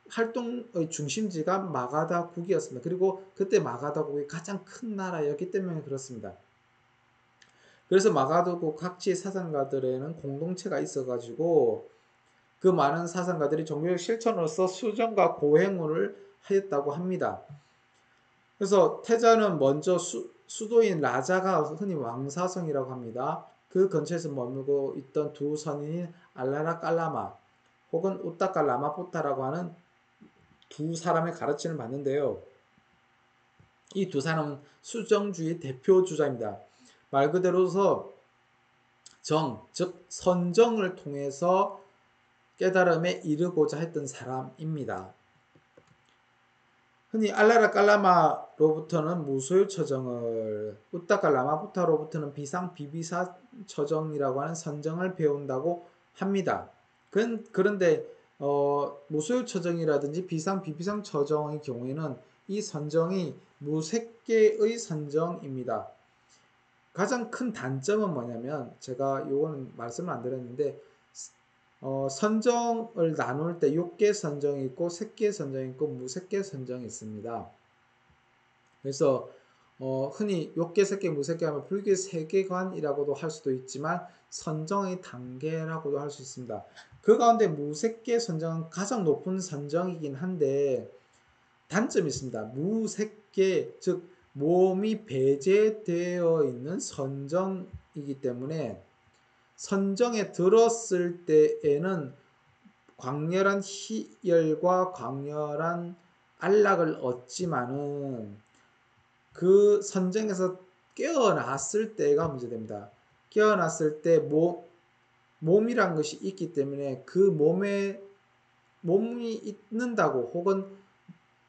활동의 중심지가 마가다국이었습니다. 그리고 그때 마가다국이 가장 큰 나라였기 때문에 그렇습니다. 그래서 마가다국 각지의 사상가들에는 공동체가 있어가지고 그 많은 사상가들이 종교적 실천으로서 수정과 고행을 하였다고 합니다. 그래서 태자는 먼저 수도인 라자가 흔히 왕사성이라고 합니다. 그 근처에서 머물고 있던 두 선인인 알라라 깔라마 혹은 우따까 라마포타라고 하는 두 사람의 가르침을 받는데요. 이 두 사람은 수정주의 대표 주자입니다. 말 그대로서 즉 선정을 통해서 깨달음에 이르고자 했던 사람입니다. 흔히 알라라 깔라마로부터는 무소유 처정을, 우따까 라마부타로부터는 비비사 처정이라고 하는 선정을 배운다고 합니다. 그런데 무소유 처정이라든지 비상, 비비상 처정의 경우에는 이 선정이 무색계의 선정입니다. 가장 큰 단점은 뭐냐면 제가 요거는 말씀을 안 드렸는데 선정을 나눌 때 욕계 선정이 있고 색계 선정이 있고 무색계 선정이 있습니다. 그래서 흔히 욕계, 색계, 무색계 하면 불교 세계관이라고도 할 수도 있지만 선정의 단계라고도 할 수 있습니다. 그 가운데 무색계 선정은 가장 높은 선정이긴 한데 단점이 있습니다. 무색계, 즉 몸이 배제되어 있는 선정이기 때문에 선정에 들었을 때에는 광렬한 희열과 광렬한 안락을 얻지만은 그 선정에서 깨어났을 때가 문제됩니다. 깨어났을 때 몸이란 것이 있기 때문에 그 몸이 있는다고 혹은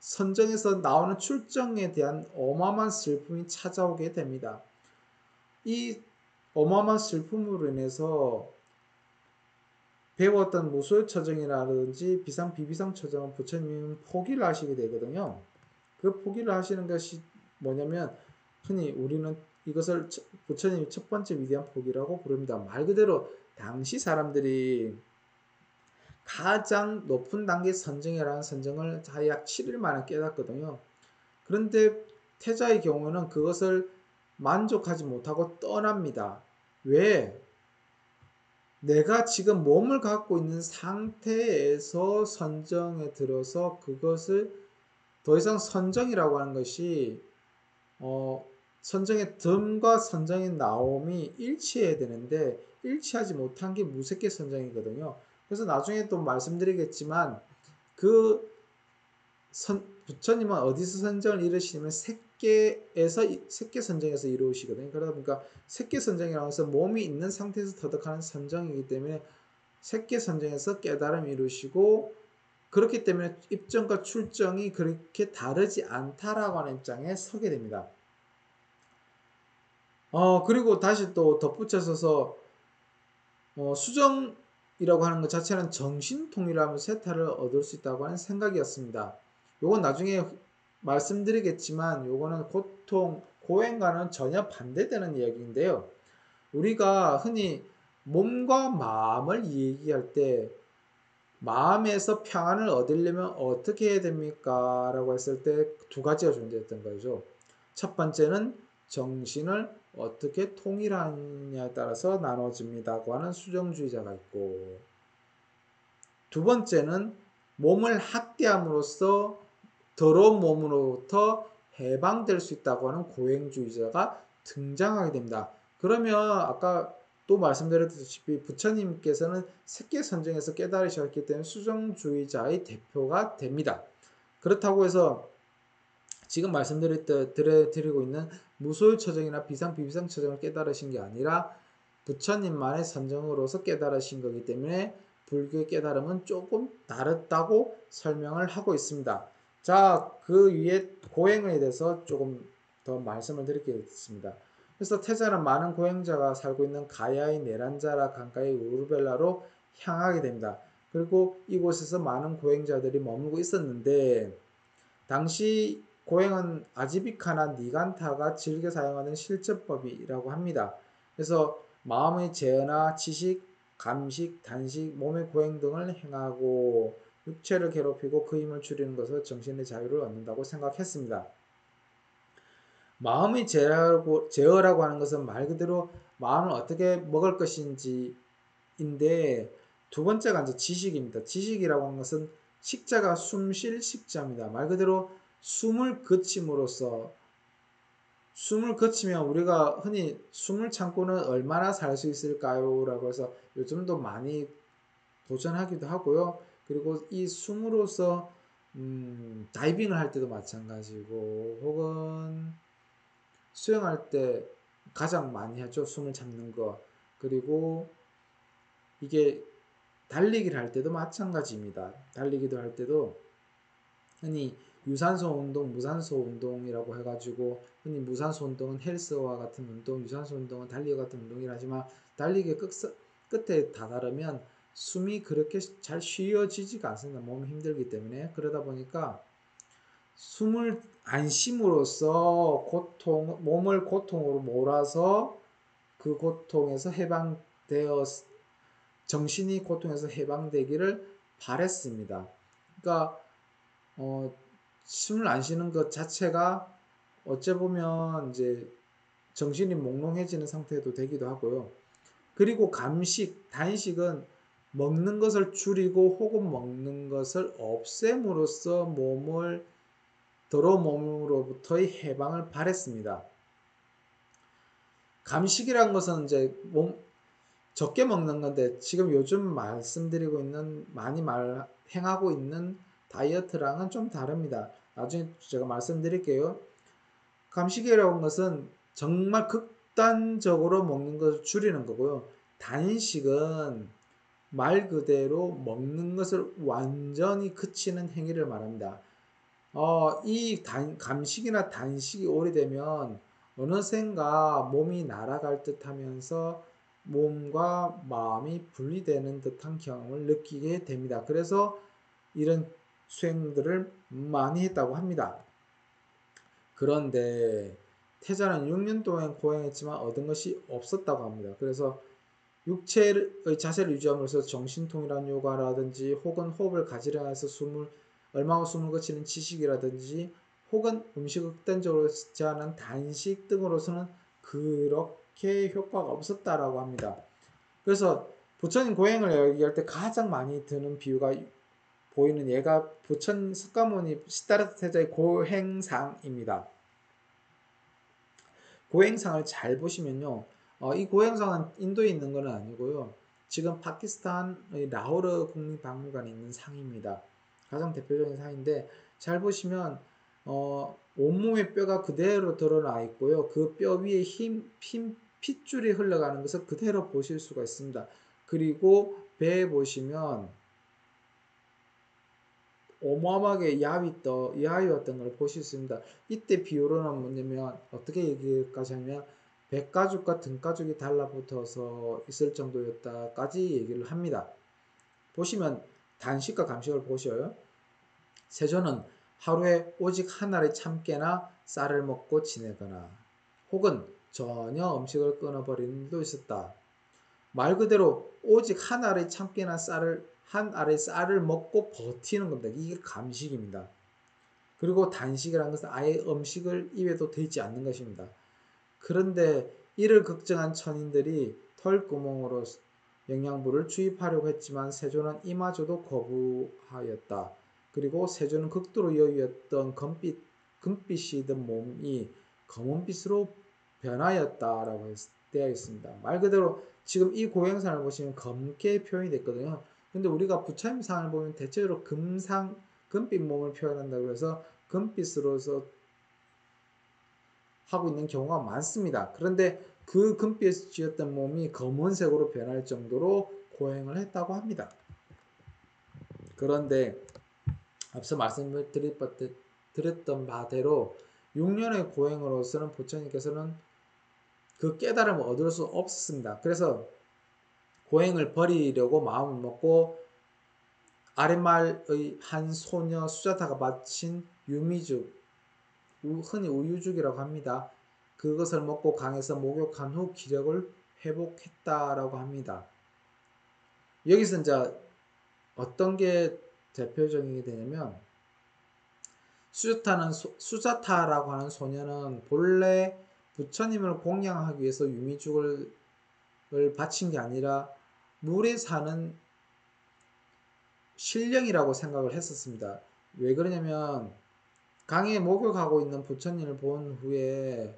선정에서 나오는 출정에 대한 어마어마한 슬픔이 찾아오게 됩니다. 이 어마어마한 슬픔으로 인해서 배웠던 무소유 처정이라든지 비상, 비비상 처정은 부처님은 포기를 하시게 되거든요. 그 포기를 하시는 것이 뭐냐면 흔히 우리는 이것을 부처님이 첫 번째 위대한 포기라고 부릅니다. 말 그대로 당시 사람들이 가장 높은 단계 선정이라는 선정을 약 7일 만에 깨닫거든요. 그런데 태자의 경우는 그것을 만족하지 못하고 떠납니다. 왜? 내가 지금 몸을 갖고 있는 상태에서 선정에 들어서 그것을 더 이상 선정이라고 하는 것이 선정의 덤과 선정의 나옴이 일치해야 되는데 일치하지 못한 게 무색계 선정이거든요. 그래서 나중에 또 말씀드리겠지만 그 부처님은 어디서 선정을 이루시냐면 색계 선정에서 이루시거든요. 그러다 보니까 색계 선정이라고 해서 몸이 있는 상태에서 터득하는 선정이기 때문에 색계 선정에서 깨달음을 이루시고 그렇기 때문에 입정과 출정이 그렇게 다르지 않다라고 하는 입장에 서게 됩니다. 그리고 다시 또 덧붙여서서 수정이라고 하는 것 자체는 정신통일하면 세타를 얻을 수 있다고 하는 생각이었습니다. 요건 나중에 말씀드리겠지만 요거는 고통, 고행과는 전혀 반대되는 이야기인데요. 우리가 흔히 몸과 마음을 얘기할 때 마음에서 평안을 얻으려면 어떻게 해야 됩니까? 라고 했을 때 두 가지가 존재했던 거죠. 첫 번째는 정신을 어떻게 통일하느냐에 따라서 나눠집니다고 하는 수정주의자가 있고 두 번째는 몸을 학대함으로써 더러운 몸으로부터 해방될 수 있다고 하는 고행주의자가 등장하게 됩니다. 그러면 아까 또 말씀드렸다시피 부처님께서는 색계선정에서 깨달으셨기 때문에 수정주의자의 대표가 됩니다. 그렇다고 해서 지금 말씀드리고 있는 무소유 처정이나 비상, 비비상 처정을 깨달으신 게 아니라 부처님만의 선정으로서 깨달으신 거기 때문에 불교의 깨달음은 조금 다르다고 설명을 하고 있습니다. 자, 그 위에 고행에 대해서 조금 더 말씀을 드리겠습니다. 그래서 태자는 많은 고행자가 살고 있는 가야의 네란자라 강가의 우르벨라로 향하게 됩니다. 그리고 이곳에서 많은 고행자들이 머물고 있었는데 당시 고행은 아지비카나 니간타가 즐겨 사용하는 실전법이라고 합니다. 그래서 마음의 제어나 지식, 감식, 단식, 몸의 고행 등을 행하고 육체를 괴롭히고 그 힘을 줄이는 것으로 정신의 자유를 얻는다고 생각했습니다. 마음의 제어라고 하는 것은 말 그대로 마음을 어떻게 먹을 것인지인데 두 번째가 이제 지식입니다. 지식이라고 하는 것은 식자가 숨 쉴 식자입니다. 말 그대로 숨을 거침으로써 숨을 거치면 우리가 흔히 숨을 참고는 얼마나 살 수 있을까요? 라고 해서 요즘도 많이 도전하기도 하고요. 그리고 이 숨으로써 다이빙을 할 때도 마찬가지고 혹은 수영할 때 가장 많이 하죠. 숨을 참는 거. 그리고 이게 달리기를 할 때도 마찬가지입니다. 달리기도 할 때도 흔히 유산소 운동, 무산소 운동이라고 해가지고 흔히 무산소 운동은 헬스와 같은 운동, 유산소 운동은 달리기 같은 운동이라 하지만 달리기의 끝에 다다르면 숨이 그렇게 잘 쉬어지지가 않습니다. 몸이 힘들기 때문에. 그러다 보니까 숨을 안 쉼으로써 몸을 고통으로 몰아서 그 고통에서 해방되어 정신이 고통에서 해방되기를 바랬습니다. 그러니까 숨을 안 쉬는 것 자체가 어째 보면 이제 정신이 몽롱해지는 상태도 되기도 하고요. 그리고 단식은 먹는 것을 줄이고 혹은 먹는 것을 없앰으로써 더러운 몸으로부터의 해방을 바랬습니다. 감식이란 것은 이제 적게 먹는 건데 지금 요즘 말씀드리고 있는 행하고 있는 다이어트랑은 좀 다릅니다. 나중에 제가 말씀드릴게요. 감식이라고 하는 것은 정말 극단적으로 먹는 것을 줄이는 거고요. 단식은 말 그대로 먹는 것을 완전히 그치는 행위를 말합니다. 감식이나 단식이 오래되면 어느샌가 몸이 날아갈 듯 하면서 몸과 마음이 분리되는 듯한 경험을 느끼게 됩니다. 그래서 이런 수행들을 많이 했다고 합니다. 그런데 태자는 6년 동안 고행했지만 얻은 것이 없었다고 합니다. 그래서 육체의 자세를 유지함으로써 정신통일한 요가라든지 혹은 호흡을 가지런히 해서 얼마나 숨을 거치는 지식이라든지 혹은 음식을 극단적으로 제한한 단식 등으로서는 그렇게 효과가 없었다라고 합니다. 그래서 부처님 고행을 얘기할 때 가장 많이 드는 비유가 보이는 예가 부처님 석가모니 시다르타 태자의 고행상입니다. 고행상을 잘 보시면요. 이 고행상은 인도에 있는 건 아니고요. 지금 파키스탄의 라호르 국립박물관에 있는 상입니다. 가장 대표적인 상인데 잘 보시면 온몸의 뼈가 그대로 드러나 있고요. 그 뼈 위에 핏줄이 흘러가는 것을 그대로 보실 수가 있습니다. 그리고 배에 보시면 어마어마하게 야위었던 걸 보실 수 있습니다. 이때 비유로는 뭐냐면 어떻게 얘기까지 하면 백가죽과 등가죽이 달라붙어서 있을 정도였다까지 얘기를 합니다. 보시면 단식과 감식을 보셔요. 세조는 하루에 오직 한 알의 참깨나 쌀을 먹고 지내거나 혹은 전혀 음식을 끊어버리는 일도 있었다. 말 그대로 오직 한 알의 참깨나 한 알의 쌀을 먹고 버티는 겁니다. 이게 감식입니다. 그리고 단식이라는 것은 아예 음식을 입에도 대지 않는 것입니다. 그런데 이를 걱정한 천인들이 털구멍으로 영양분을 주입하려고 했지만 세조는 이마저도 거부하였다. 그리고 세조는 극도로 여유였던 금빛이던 몸이 검은빛으로 변하였다라고 되어 있습니다. 말 그대로 지금 이 고행상을 보시면 검게 표현이 됐거든요. 근데 우리가 부처님상을 보면 대체로 금빛 몸을 표현한다고 해서 금빛으로서 하고 있는 경우가 많습니다. 그런데 그 금빛 지었던 몸이 검은색으로 변할 정도로 고행을 했다고 합니다. 그런데 앞서 말씀드렸던 바대로 6년의 고행으로서는 부처님께서는 그 깨달음을 얻을 수 없었습니다. 그래서 고행을 버리려고 마음을 먹고 아랫말의 한 소녀 수자타가 바친 유미죽, 흔히 우유죽이라고 합니다. 그것을 먹고 강에서 목욕한 후 기력을 회복했다라고 합니다. 여기서 이제 어떤 게 대표적인 게 되냐면 수자타라고 하는 소녀는 본래 부처님을 공양하기 위해서 유미죽을 바친 게 아니라 물에 사는 신령이라고 생각을 했었습니다. 왜 그러냐면 강에 목욕하고 있는 부처님을 본 후에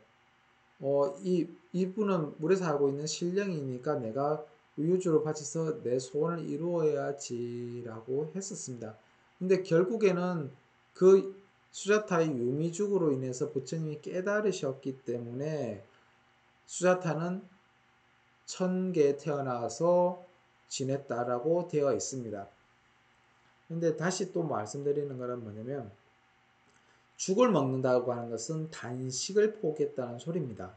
이분은 물에 살고 있는 신령이니까 내가 우유주를 바쳐서 내 소원을 이루어야지라고 했었습니다. 근데 결국에는 그 수자타의 유미죽으로 인해서 부처님이 깨달으셨기 때문에 수자타는 천계에 태어나서 지냈다라고 되어 있습니다. 근데 다시 또 말씀드리는 거는 뭐냐면 죽을 먹는다고 하는 것은 단식을 포기했다는 소리입니다.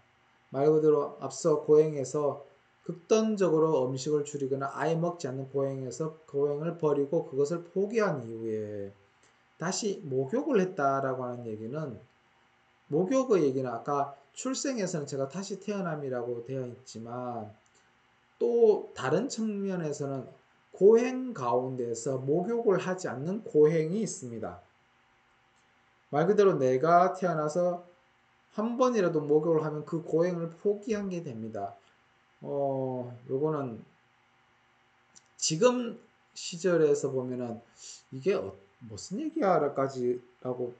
말 그대로 앞서 고행에서 극단적으로 음식을 줄이거나 아예 먹지 않는 고행을 버리고 그것을 포기한 이후에 다시 목욕을 했다라고 하는 얘기는, 목욕의 얘기는 아까 출생에서는 제가 다시 태어남이라고 되어 있지만, 또 다른 측면에서는 고행 가운데서 목욕을 하지 않는 고행이 있습니다. 말 그대로 내가 태어나서 한 번이라도 목욕을 하면 그 고행을 포기한 게 됩니다. 요거는 지금 시절에서 보면은 이게 무슨 얘기야까지라고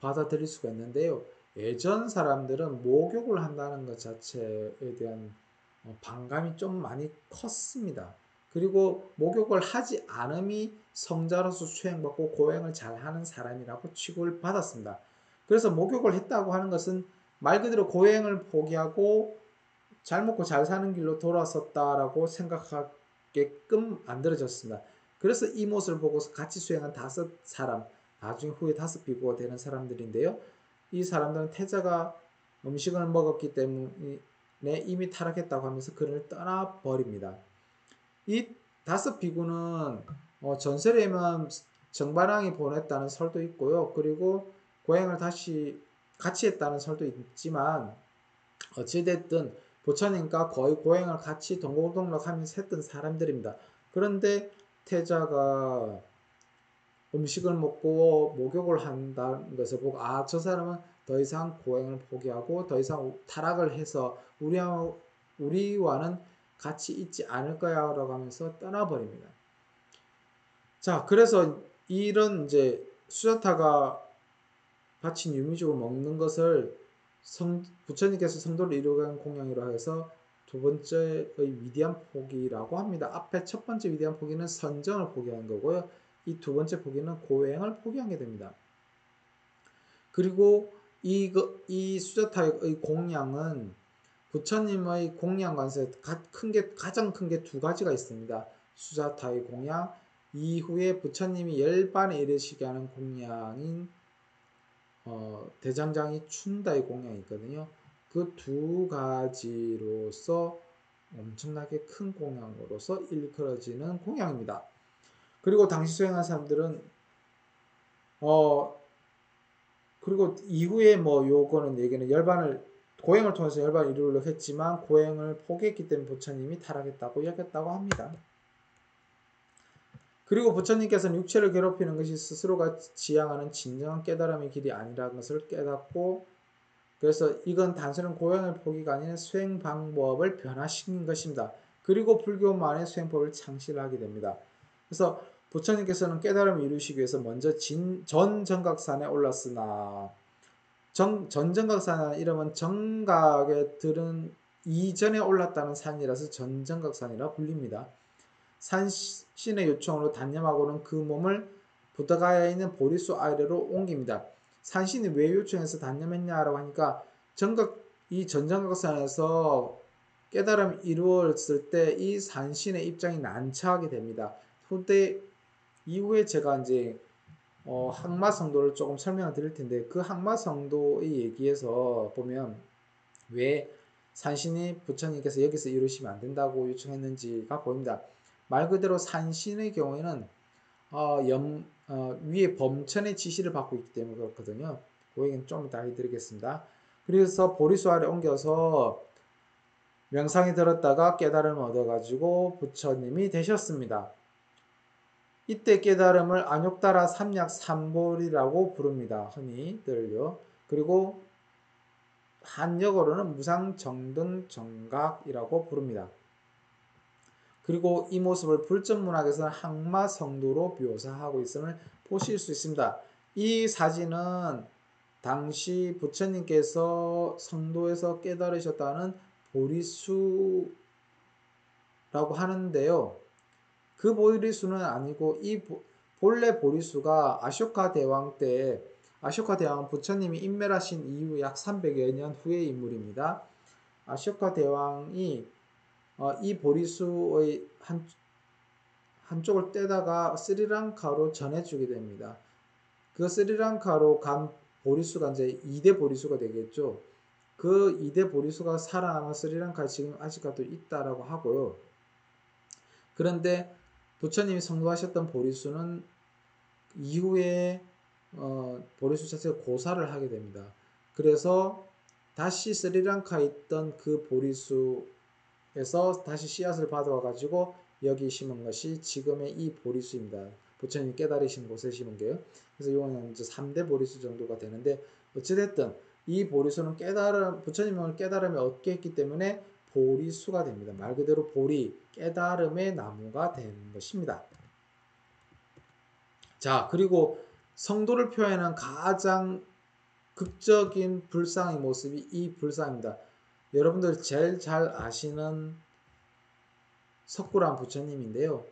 받아들일 수가 있는데요. 예전 사람들은 목욕을 한다는 것 자체에 대한 반감이 좀 많이 컸습니다. 그리고 목욕을 하지 않음이 성자로서 수행받고 고행을 잘하는 사람이라고 취급을 받았습니다. 그래서 목욕을 했다고 하는 것은 말 그대로 고행을 포기하고 잘 먹고 잘 사는 길로 돌아섰다라고 생각하게끔 만들어졌습니다. 그래서 이 모습을 보고서 같이 수행한 5사람, 나중에 후에 5비구가 되는 사람들인데요. 이 사람들은 태자가 음식을 먹었기 때문에 이미 타락했다고 하면서 그를 떠나버립니다. 이 5비구는 전설에 의하면 정반왕이 보냈다는 설도 있고요. 그리고 고행을 다시 같이 했다는 설도 있지만, 어찌됐든 부처님과 거의 고행을 같이 동고동락하면서 했던 사람들입니다. 그런데 태자가 음식을 먹고 목욕을 한다는 것을 보고, 저 사람은 더 이상 고행을 포기하고 더 이상 타락을 해서 우리와는 같이 있지 않을 거야 라고 하면서 떠나버립니다. 자, 그래서 이런 이제 수자타가 바친 유미죽을 먹는 것을 부처님께서 성도를 이루는 공양이라 해서 두 번째의 위대한 포기라고 합니다. 앞에 첫 번째 위대한 포기는 선정을 포기한 거고요. 이 두 번째 포기는 고행을 포기하게 됩니다. 그리고 이 수자타의 공양은 부처님의 공양 관세에 가장 큰 게 두 가지가 있습니다. 수자타의 공양, 이후에 부처님이 열반에 이르시게 하는 공양인 대장장이 춘다의 공양이 있거든요. 그 두 가지로서 엄청나게 큰 공양으로서 일컬어지는 공양입니다. 그리고 당시 수행한 사람들은 그리고 이후에 요거는 얘기는 고행을 통해서 열반을 이루려고 했지만 고행을 포기했기 때문에 부처님이 타락했다고 여겼다고 합니다. 그리고 부처님께서는 육체를 괴롭히는 것이 스스로가 지향하는 진정한 깨달음의 길이 아니라는 것을 깨닫고, 그래서 이건 단순한 고행의 포기가 아닌 수행 방법을 변화시킨 것입니다. 그리고 불교만의 수행법을 창시하게 됩니다. 그래서 부처님께서는 깨달음을 이루시기 위해서 먼저 전정각산에 올랐으나, 전정각산이라는 이름은 정각에 들은 이전에 올랐다는 산이라서 전정각산이라 불립니다. 산신의 요청으로 단념하고는 그 몸을 부다가야에 있는 보리수 아래로 옮깁니다. 산신이 왜 요청해서 단념했냐라고 하니까, 이 전정각산에서 깨달음이 이루어졌을 때 이 산신의 입장이 난처하게 됩니다. 이후에 제가 이제 항마성도를 조금 설명을 드릴 텐데, 그 항마성도의 얘기에서 보면 왜 산신이 부처님께서 여기서 이루시면 안 된다고 요청했는지가 보입니다. 말 그대로 산신의 경우에는 위에 범천의 지시를 받고 있기 때문에 그렇거든요. 그 얘기는 좀 이따 해드리겠습니다. 그래서 보리수 아래 옮겨서 명상이 들었다가 깨달음을 얻어가지고 부처님이 되셨습니다. 이때 깨달음을 안욕다라 삼약 삼볼이라고 부릅니다. 흔히들요. 그리고 한역어로는 무상정등정각이라고 부릅니다. 그리고 이 모습을 불전문학에서는 항마성도로 묘사하고 있음을 보실 수 있습니다. 이 사진은 당시 부처님께서 성도에서 깨달으셨다는 보리수라고 하는데요. 그 보리수는 아니고 본래 보리수가 아쇼카 대왕 때, 아쇼카 대왕은 부처님이 인멸하신 이후 약 300여 년 후의 인물입니다. 아쇼카 대왕이 이 보리수의 한쪽을 떼다가 스리랑카로 전해주게 됩니다. 그 스리랑카로 간 보리수가 이제 2대 보리수가 되겠죠. 그 2대 보리수가 살아남아 스리랑카에 지금 아직까지도 있다라고 하고요. 그런데 부처님이 성도하셨던 보리수는 이후에 보리수 자체가 고사를 하게 됩니다. 그래서 다시 스리랑카에 있던 그 보리수에서 다시 씨앗을 받아와 가지고 여기 심은 것이 지금의 이 보리수입니다. 부처님이 깨달으신 곳에 심은 게요. 그래서 이거는 이제 3대 보리수 정도가 되는데 어찌됐든 이 보리수는 부처님을 깨달음에 얻게 했기 때문에 보리수가 됩니다. 말 그대로 보리, 깨달음의 나무가 되는 것입니다. 자, 그리고 성도를 표현한 가장 극적인 불상의 모습이 이 불상입니다. 여러분들 제일 잘 아시는 석굴암 부처님인데요.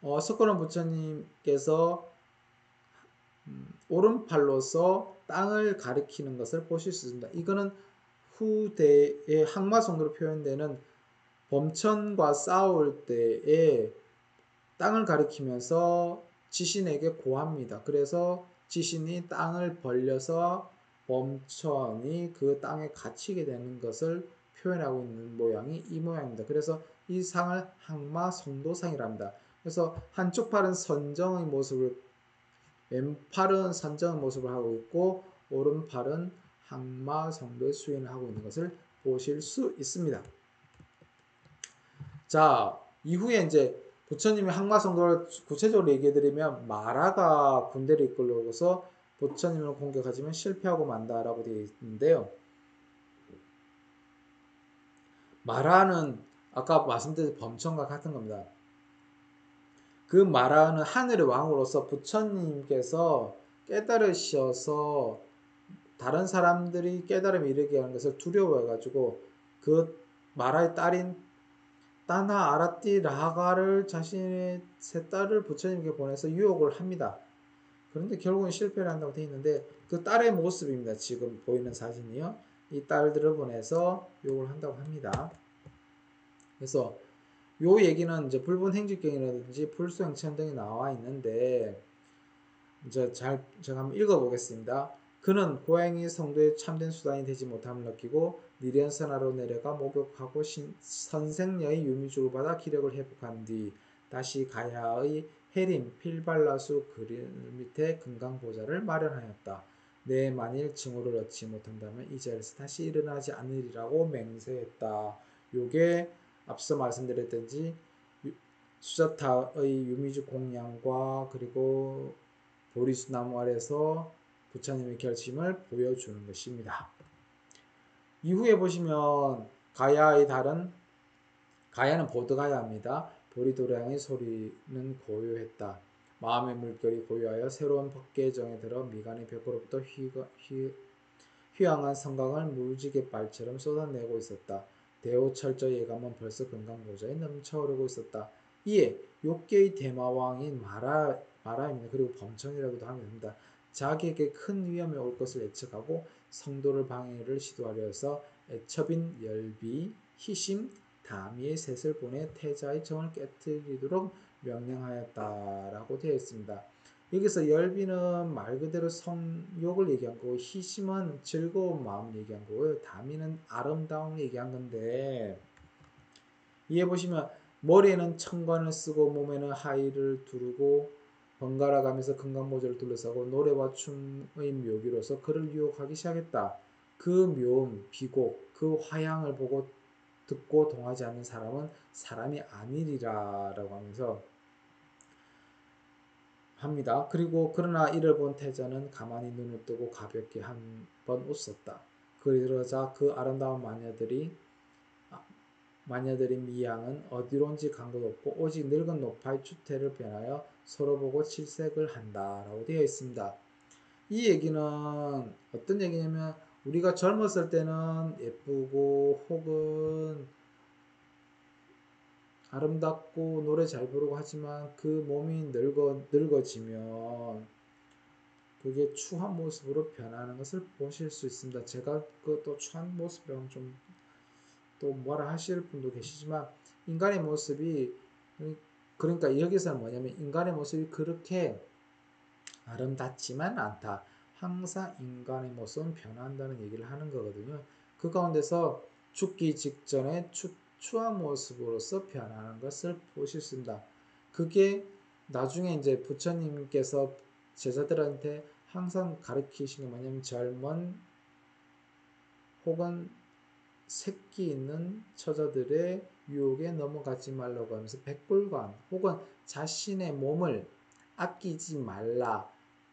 석굴암 부처님께서 오른팔로서 땅을 가리키는 것을 보실 수 있습니다. 이거는 후대의 항마성도로 표현되는 범천과 싸울 때에 땅을 가리키면서 지신에게 고합니다. 그래서 지신이 땅을 벌려서 범천이 그 땅에 갇히게 되는 것을 표현하고 있는 모양이 이 모양입니다. 그래서 이 상을 항마성도상이랍니다. 그래서 한쪽 팔은 선정의 모습을, 왼팔은 선정의 모습을 하고 있고 오른팔은 항마성도의 수행을 하고 있는 것을 보실 수 있습니다. 자, 이후에 이제 부처님이 항마성도를 구체적으로 얘기해드리면 마라가 군대를 이끌고서 부처님을 공격하지만 실패하고 만다라고 되어 있는데요. 마라는 아까 말씀드린 범천과 같은 겁니다. 그 마라는 하늘의 왕으로서 부처님께서 깨달으셔서 다른 사람들이 깨달음에 이르게 하는 것을 두려워해가지고 그 마라의 딸인 따나 아라띠 라가를 자신의 세 딸을 부처님께 보내서 유혹을 합니다. 그런데 결국은 실패를 한다고 되어 있는데 그 딸의 모습입니다. 지금 보이는 사진이요. 이 딸들을 보내서 유혹을 한다고 합니다. 그래서 요 얘기는 이제 불본행집경이라든지 불수행천 등이 나와 있는데 이제 제가 한번 읽어보겠습니다. 그는 고양이 성도의 참된 수단이 되지 못함을 느끼고 니련선하로 내려가 목욕하고 선생녀의 유미죽을 받아 기력을 회복한 뒤 다시 가야의 해림 필발라수 그릴 밑에 금강보좌를 마련하였다. 내 만일 증오를 얻지 못한다면 이 자리에서 다시 일어나지 않으리라고 맹세했다. 요게 앞서 말씀드렸듯이 수자타의 유미죽 공양과 그리고 보리수나무 아래서 부처님의 결심을 보여주는 것입니다. 이후에 보시면 가야의 달은 가야는 보드가야입니다. 보리도량의 소리는 고요했다. 마음의 물결이 고요하여 새로운 법계정에 들어 미간의 벽으로부터 휘황한 성강을 물지개 빨처럼 쏟아내고 있었다. 대오 철저 예감은 벌써 금강보좌에 넘쳐오르고 있었다. 이에 욕계의 대마왕인 마라입니다. 그리고 범천이라고도 하면 됩니다. 자기에게 큰 위험이 올 것을 예측하고 성도를 방해를 시도하려 해서 애첩인 열비, 희심, 다미의 셋을 보내 태자의 정을 깨뜨리도록 명령하였다라고 되어 있습니다. 여기서 열비는 말 그대로 성욕을 얘기한 거고 희심은 즐거운 마음을 얘기한 거고요. 다미는 아름다움을 얘기한 건데 이해 보시면 머리에는 청관을 쓰고 몸에는 하의를 두르고 번갈아 가면서 금강보좌를 둘러싸고 노래와 춤의 묘기로서 그를 유혹하기 시작했다. 그 묘음, 비곡, 그 화양을 보고 듣고 동하지 않는 사람은 사람이 아니리라 라고 하면서 합니다. 그리고 그러나 이를 본 태자는 가만히 눈을 뜨고 가볍게 한 번 웃었다. 그러자 그 아름다운 마녀들의 미양은 어디론지 간 것 없고 오직 늙은 노파의 추태를 변하여 서로 보고 칠색을 한다 라고 되어 있습니다. 이 얘기는 어떤 얘기냐면 우리가 젊었을 때는 예쁘고 혹은 아름답고 노래 잘 부르고 하지만 그 몸이 늙어지면 그게 추한 모습으로 변하는 것을 보실 수 있습니다. 제가 그 또 추한 모습이랑 좀 또 뭐라 하실 분도 계시지만 인간의 모습이 그러니까 여기서는 뭐냐면 인간의 모습이 그렇게 아름답지만 않다. 항상 인간의 모습은 변한다는 얘기를 하는 거거든요. 그 가운데서 죽기 직전에 추한 모습으로서 변하는 것을 보실 수 있습니다. 그게 나중에 이제 부처님께서 제자들한테 항상 가르치신 게 뭐냐면 젊은 혹은 새끼 있는 처자들의 유혹에 넘어가지 말라고 하면서 백불관 혹은 자신의 몸을 아끼지 말라.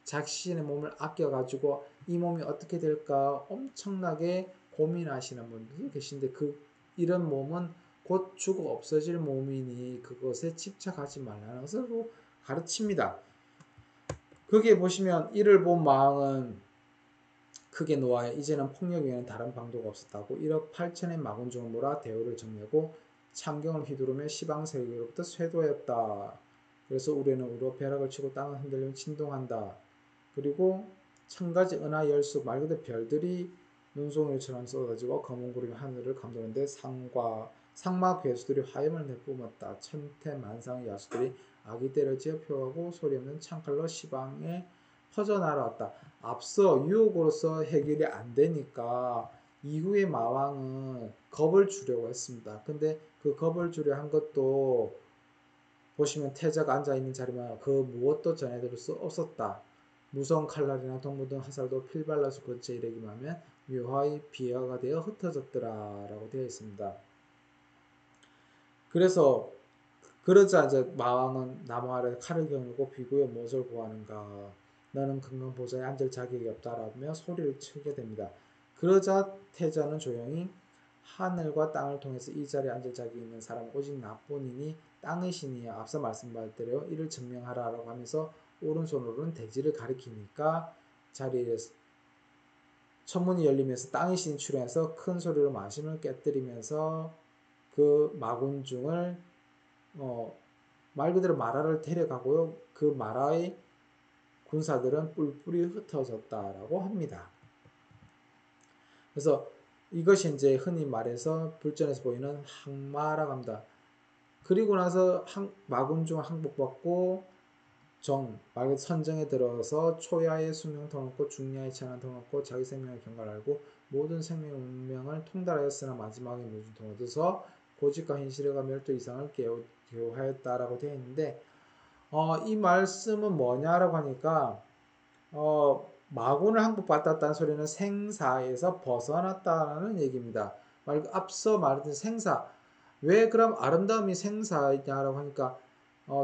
자신의 몸을 아껴가지고 이 몸이 어떻게 될까 엄청나게 고민하시는 분들도 계신데 이런 몸은 곧 죽어 없어질 몸이니 그것에 집착하지 말라는 것을 가르칩니다. 거기에 보시면 이를 본 마왕은 크게 놓아야 이제는 폭력 외에는 다른 방도가 없었다고 1억 8천의 마군중을 몰아 대우를 정리하고 참경을 휘두르며 시방세계로부터 쇄도했다. 그래서 우리는 우로 벼락을 치고 땅을 흔들리며 진동한다. 그리고 천가지 은하 열수 말 그대로 별들이 눈송이처럼 쏟아지고 검은 구름이 하늘을 감도는데 상마 괴수들이 화염을 내뿜었다. 천태만상의 야수들이 아기떼를 지어 표하고 소리 없는 창칼로 시방에 퍼져 날아왔다. 앞서 유혹으로서 해결이 안 되니까 이후에 마왕은 겁을 주려고 했습니다. 근데 그 겁을 주려 한 것도 보시면 태자가 앉아있는 자리만 그 무엇도 전해드릴 수 없었다. 무서운 칼날이나 동무 등 화살도 필발라서 근처에 이르기만 하면 묘하의 비화가 되어 흩어졌더라 라고 되어 있습니다. 그래서 그러자 이제 마왕은 나무 아래 칼을 겨누고 비구에 무엇을 구하는가 너는 금강보좌에 앉을 자격이 없다라며 소리를 치게 됩니다. 그러자 태자는 조용히 하늘과 땅을 통해서 이 자리에 앉을 자격이 있는 사람은 오직 나뿐이니 땅의 신이여 앞서 말씀받대로 이를 증명하라라고 하면서 오른손으로는 대지를 가리키니까 자리에서 천문이 열리면서 땅의 신이 출현해서 큰 소리로 마심을 깨뜨리면서 그 마군중을 말 그대로 마라를 데려가고요. 그 마라의 군사들은 뿔뿔이 흩어졌다라고 합니다. 그래서 이것이 이제 흔히 말해서 불전에서 보이는 항마라고 합니다. 그리고 나서 마군중 항복받고 말 그대로 선정에 들어서 초야의 수명 터놓고 중야의 찬한 터놓고 자기 생명의 경과를 알고 모든 생명의 운명을 통달하였으나 마지막에 무중통을 얻어서 고집과 현실과 멸도 이상을 개호하였다라고 되어 있는데 이 말씀은 뭐냐라고 하니까 마군을 항복받았다는 소리는 생사에서 벗어났다는 얘기입니다. 앞서 말했던 생사 왜 그럼 아름다움이 생사냐라고 하니까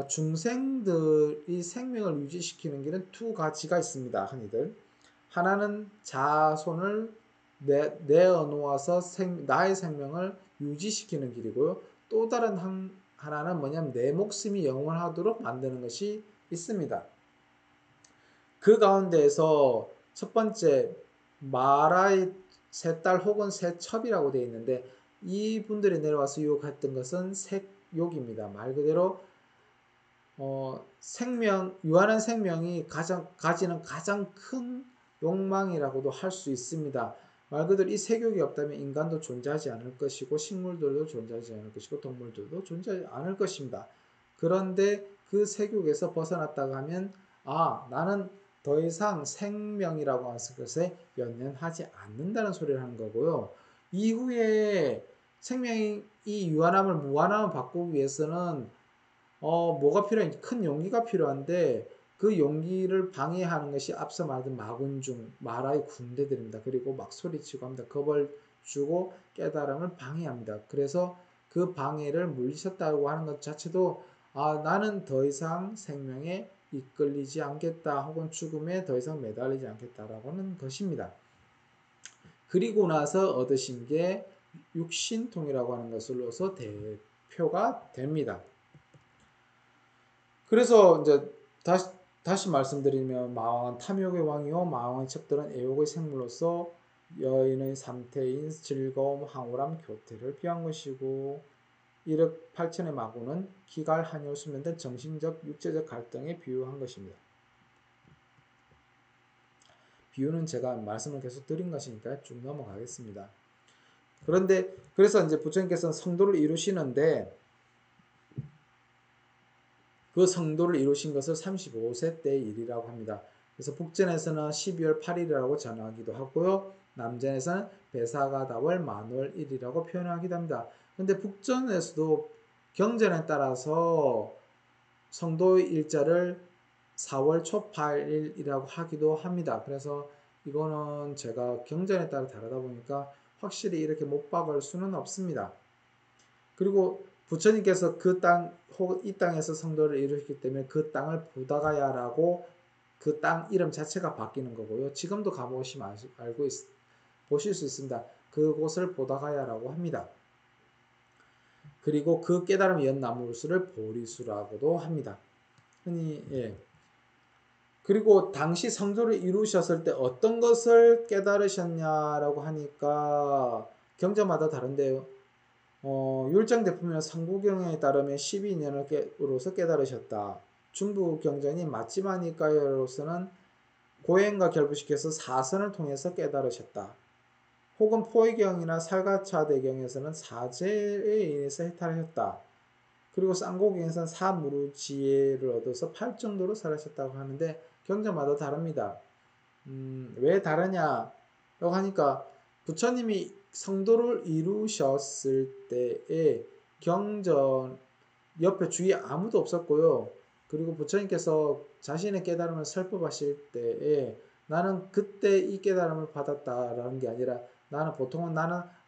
중생들이 생명을 유지시키는 길은 두 가지가 있습니다. 흔히들 하나는 자손을 내어 놓아서 나의 생명을 유지시키는 길이고요. 또 다른 하나는 뭐냐면 내 목숨이 영원하도록 만드는 것이 있습니다. 그 가운데에서 첫 번째 마라의 세 딸 혹은 세 첩이라고 되어 있는데 이분들이 내려와서 유혹했던 것은 색욕입니다. 말 그대로 유한한 생명이 가지는 가장 큰 욕망이라고도 할 수 있습니다. 말 그대로 이 색욕이 없다면 인간도 존재하지 않을 것이고 식물들도 존재하지 않을 것이고 동물들도 존재하지 않을 것입니다. 그런데 그 색욕에서 벗어났다고 하면 나는 더 이상 생명이라고 하는 것에 연연하지 않는다는 소리를 하는 거고요. 이후에 생명이 이 유한함을 무한함을 바꾸기 위해서는 뭐가 필요한지 큰 용기가 필요한데 그 용기를 방해하는 것이 앞서 말했던 마군중, 마라의 군대들입니다. 그리고 막 소리치고 합니다. 겁을 주고 깨달음을 방해합니다. 그래서 그 방해를 물리쳤다고 하는 것 자체도 나는 더 이상 생명에 이끌리지 않겠다 혹은 죽음에 더 이상 매달리지 않겠다라고 하는 것입니다. 그리고 나서 얻으신 게 육신통이라고 하는 것으로서 대표가 됩니다. 그래서 이제 다시 말씀드리면 마왕은 탐욕의 왕이요 마왕의 첩들은 애욕의 생물로서 여인의 삼태인 즐거움, 황홀함, 교태를 비한 것이고 1억 8천의 마구는 기갈, 한열, 수면 등 정신적, 육체적 갈등에 비유한 것입니다. 비유는 제가 말씀을 계속 드린 것이니까 쭉 넘어가겠습니다. 그래서 이제 부처님께서는 성도를 이루시는데 그 성도를 이루신 것을 35세 때의 일이라고 합니다. 그래서 북전에서는 12월 8일이라고 전하기도 하고요. 남전에서는 배사가다월 만월 일이라고 표현하기도 합니다. 근데 북전에서도 경전에 따라서 성도의 일자를 4월 초 8일이라고 하기도 합니다. 그래서 이거는 제가 경전에 따라 다르다 보니까 확실히 이렇게 못 박을 수는 없습니다. 그리고 부처님께서 그 땅, 혹은 이 땅에서 성도를 이루셨기 때문에 그 땅을 부다가야라고 그 땅 이름 자체가 바뀌는 거고요. 지금도 가보시면 보실 수 있습니다. 그곳을 보다가야라고 합니다. 그리고 그 깨달음의 연나무수를 보리수라고도 합니다. 흔히, 예. 그리고 당시 성도를 이루셨을 때 어떤 것을 깨달으셨냐라고 하니까 경전마다 다른데요. 율장대품이나 상부경에 따르면 12년으로서 깨달으셨다. 중부경전인 맞지마니까요로서는 고행과 결부시켜서 사선을 통해서 깨달으셨다. 혹은 포의경이나 살가차대경에서는 사제에 의해서 해탈하셨다. 그리고 쌍고경에서는 사무르지혜를 얻어서 8정도로 살아셨다고 하는데 경전마다 다릅니다. 왜 다르냐라고 하니까 부처님이 성도를 이루셨을 때에 경전 옆에 주위에 아무도 없었고요. 그리고 부처님께서 자신의 깨달음을 설법하실 때에 나는 그때 이 깨달음을 받았다라는 게 아니라 나는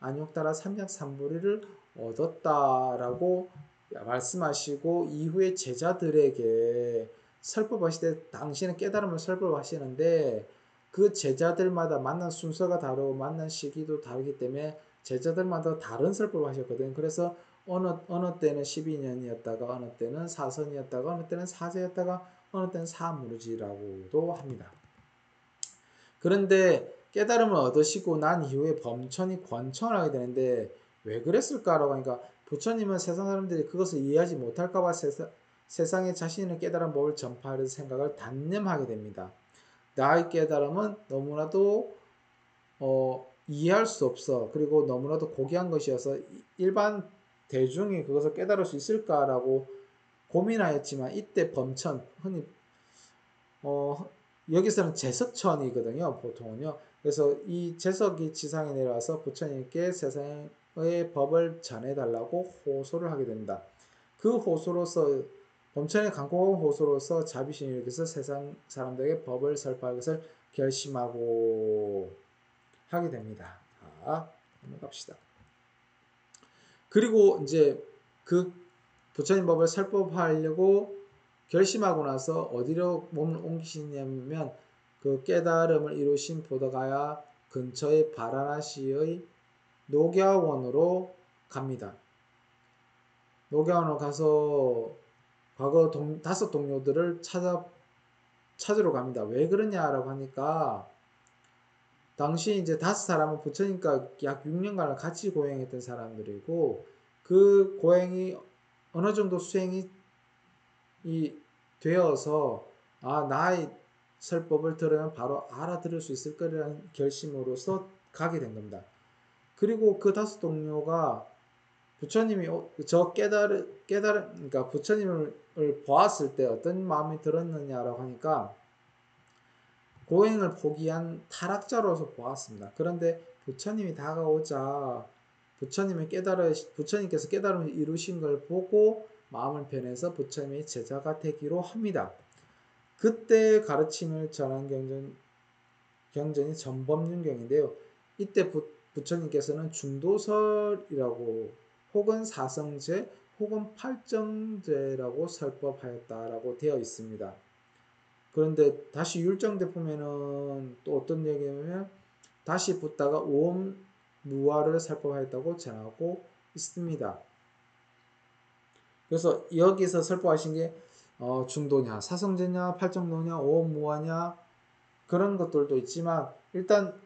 안욕따라 삼약삼부리를 얻었다라고 말씀하시고 이후에 제자들에게 설법하실 때 당신의 깨달음을 설법하시는데 그 제자들마다 만난 순서가 다르고 만난 시기도 다르기 때문에 제자들마다 다른 설법을 하셨거든요. 그래서 어느 때는 12년이었다가 어느 때는 사선이었다가 어느 때는 사제였다가 어느 때는 사무르지라고도 합니다. 그런데 깨달음을 얻으시고 난 이후에 범천이 권천을 하게 되는데 왜 그랬을까라고 하니까 부처님은 세상 사람들이 그것을 이해하지 못할까봐 세상에 자신의 깨달은 법을 전파하는 생각을 단념하게 됩니다. 나의 깨달음은 너무나도 이해할 수 없어. 그리고 너무나도 고귀한 것이어서 일반 대중이 그것을 깨달을 수 있을까라고 고민하였지만 이때 범천, 흔히 여기서는 제석천이거든요. 보통은요. 그래서 이 제석이 지상에 내려와서 부처님께 세상의 법을 전해달라고 호소를 하게 됩니다. 그 호소로서 범천의 강고한 호소로서 자비신이 이렇게서 세상 사람들에게 법을 설파할 것을 결심하고 하게 됩니다. 자, 넘어갑시다. 그리고 이제 그 부처님 법을 설법하려고 결심하고 나서 어디로 몸을 옮기시냐면 그 깨달음을 이루신 보다가야 근처의 바라나시의 녹야원으로 갑니다. 녹야원으로 가서 과거 다섯 동료들을 찾으러 갑니다. 왜 그러냐라고 하니까 당시 이제 다섯 사람은 부처님과 약 6년간을 같이 고행했던 사람들이고 그 고행이 어느 정도 수행이 되어서 나의 설법을 들으면 바로 알아들을 수 있을 거라는 결심으로서 가게 된 겁니다. 그리고 그 다섯 동료가 부처님이 그러니까 부처님을 보았을 때 어떤 마음이 들었느냐라고 하니까 고행을 포기한 타락자로서 보았습니다. 그런데 부처님이 다가오자 부처님께서 깨달음을 이루신 걸 보고 마음을 변해서 부처님의 제자가 되기로 합니다. 그때 가르침을 전한 경전이 전법륜경인데요. 이때 부처님께서는 중도설이라고 혹은 사성제 혹은 팔정제라고 설법하였다라고 되어 있습니다. 그런데 다시 율정대 보면은 또 어떤 얘기냐면 다시 붙다가 오음 무화를 설법하였다고 전하고 있습니다. 그래서 여기서 설법하신 게 중도냐, 사성제냐, 팔정도냐, 오음 무화냐 그런 것들도 있지만 일단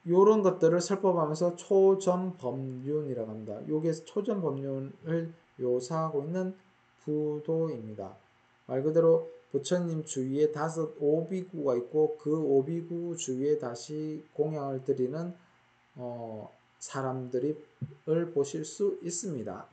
요런 것들을 설법하면서 초전법륜이라고 합니다. 요게 초전법륜을 묘사하고 있는 부도입니다. 말 그대로 부처님 주위에 다섯 오비구가 있고 그 오비구 주위에 다시 공양을 드리는 사람들을 보실 수 있습니다.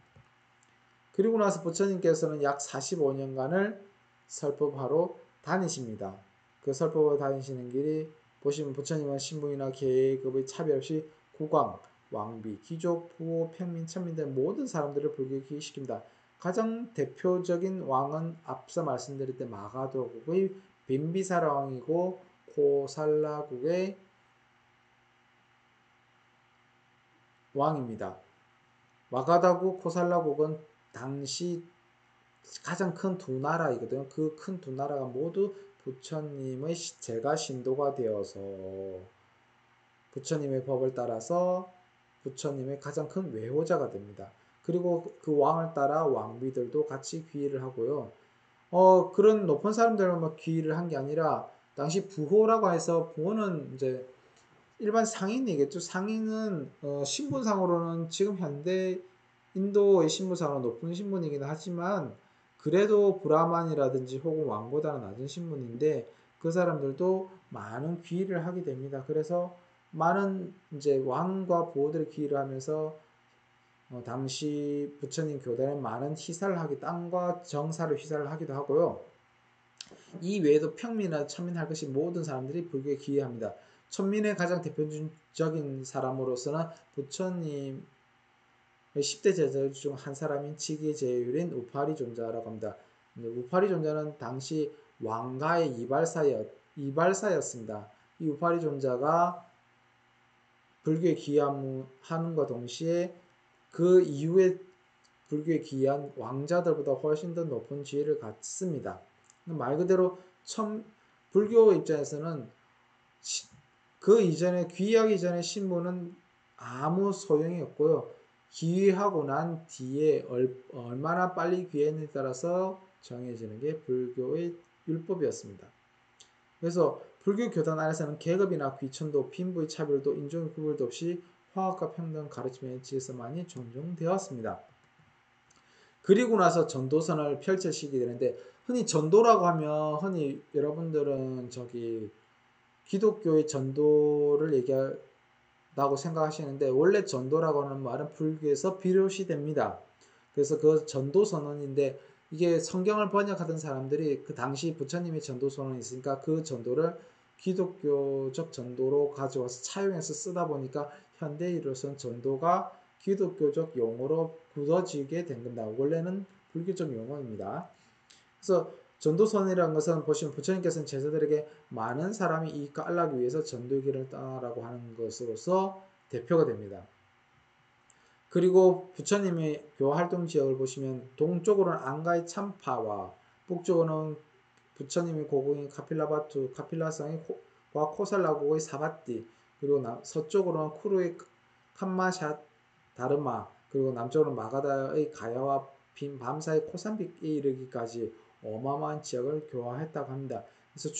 그리고 나서 부처님께서는 약 45년간을 설법하러 다니십니다. 그 설법하러 다니시는 길이 보시면 부처님은 신분이나 계급의 차별 없이 국왕, 왕비, 귀족, 부호, 평민, 천민 등 모든 사람들을 불교에 귀의시킵니다. 가장 대표적인 왕은 앞서 말씀드렸던 마가도국의 빈비사라 왕이고 코살라국의 왕입니다. 마가다국, 코살라국은 당시 가장 큰 두 나라이거든요. 그 큰 두 나라가 모두 부처님의 제가 신도가 되어서 부처님의 법을 따라서 부처님의 가장 큰 외호자가 됩니다. 그리고 그 왕을 따라 왕비들도 같이 귀의를 하고요. 그런 높은 사람들은 뭐 귀의를 한 게 아니라 당시 부호라고 해서 부호는 이제 일반 상인이겠죠. 상인은 신분상으로는 지금 현대 인도의 신분상으로 높은 신분이긴 하지만 그래도 브라만이라든지 혹은 왕보다는 낮은 신분인데 그 사람들도 많은 귀의를 하게 됩니다. 그래서 많은 이제 왕과 부호들이 귀의를 하면서 당시 부처님 교단에 많은 희사를 하기 땅과 정사를 희사를 하기도 하고요. 이 외에도 평민이나 천민 할 것이 모든 사람들이 불교에 귀의합니다. 천민의 가장 대표적인 사람으로서는 부처님의 10대 제자 중 한 사람인 지기제율인 우파리존자라고 합니다. 우파리존자는 당시 왕가의 이발사였습니다. 이 우파리존자가 불교에 귀의함과 동시에 그 이후에 불교에 귀의한 왕자들보다 훨씬 더 높은 지위를 갖습니다. 말 그대로 불교 입장에서는 그 이전에 귀의하기 전에 신분은 아무 소용이 없고요. 귀의하고 난 뒤에 얼마나 빨리 귀의했느냐에 따라서 정해지는 게 불교의 율법이었습니다. 그래서 불교 교단 안에서는 계급이나 귀천도, 빈부의 차별도, 인종의 구별도 없이 화합과 평등 가르침의 질서만이 존중되었습니다. 그리고 나서 전도선을 펼쳐지게 되는데 흔히 전도라고 하면 흔히 여러분들은 기독교의 전도를 얘기한다고 생각하시는데 원래 전도라고 하는 말은 불교에서 비롯이 됩니다. 그래서 그 전도 선언인데 이게 성경을 번역하던 사람들이 그 당시 부처님의 전도 선언이 있으니까 그 전도를 기독교적 전도로 가져와서 차용해서 쓰다 보니까 현대인으로서는 전도가 기독교적 용어로 굳어지게 된 겁니다. 원래는 불교적 용어입니다. 그래서 전도선이라는 것은 보시면 부처님께서는 제자들에게 많은 사람이 이익과 안락을 위해서 전도의 길을 떠나라고 하는 것으로서 대표가 됩니다. 그리고 부처님의 교활동 지역을 보시면 동쪽으로는 앙가의 참파와 북쪽으로는 부처님의 고궁인 카필라바투, 카필라성의 코살라국의 사바띠, 그리고 서쪽으로는 쿠르의 캄마샷 다르마, 그리고 남쪽으로는 마가다의 가야와 빈 밤사이 코산빅에 이르기까지 어마어마한 지역을 교화했다고 합니다. 그래서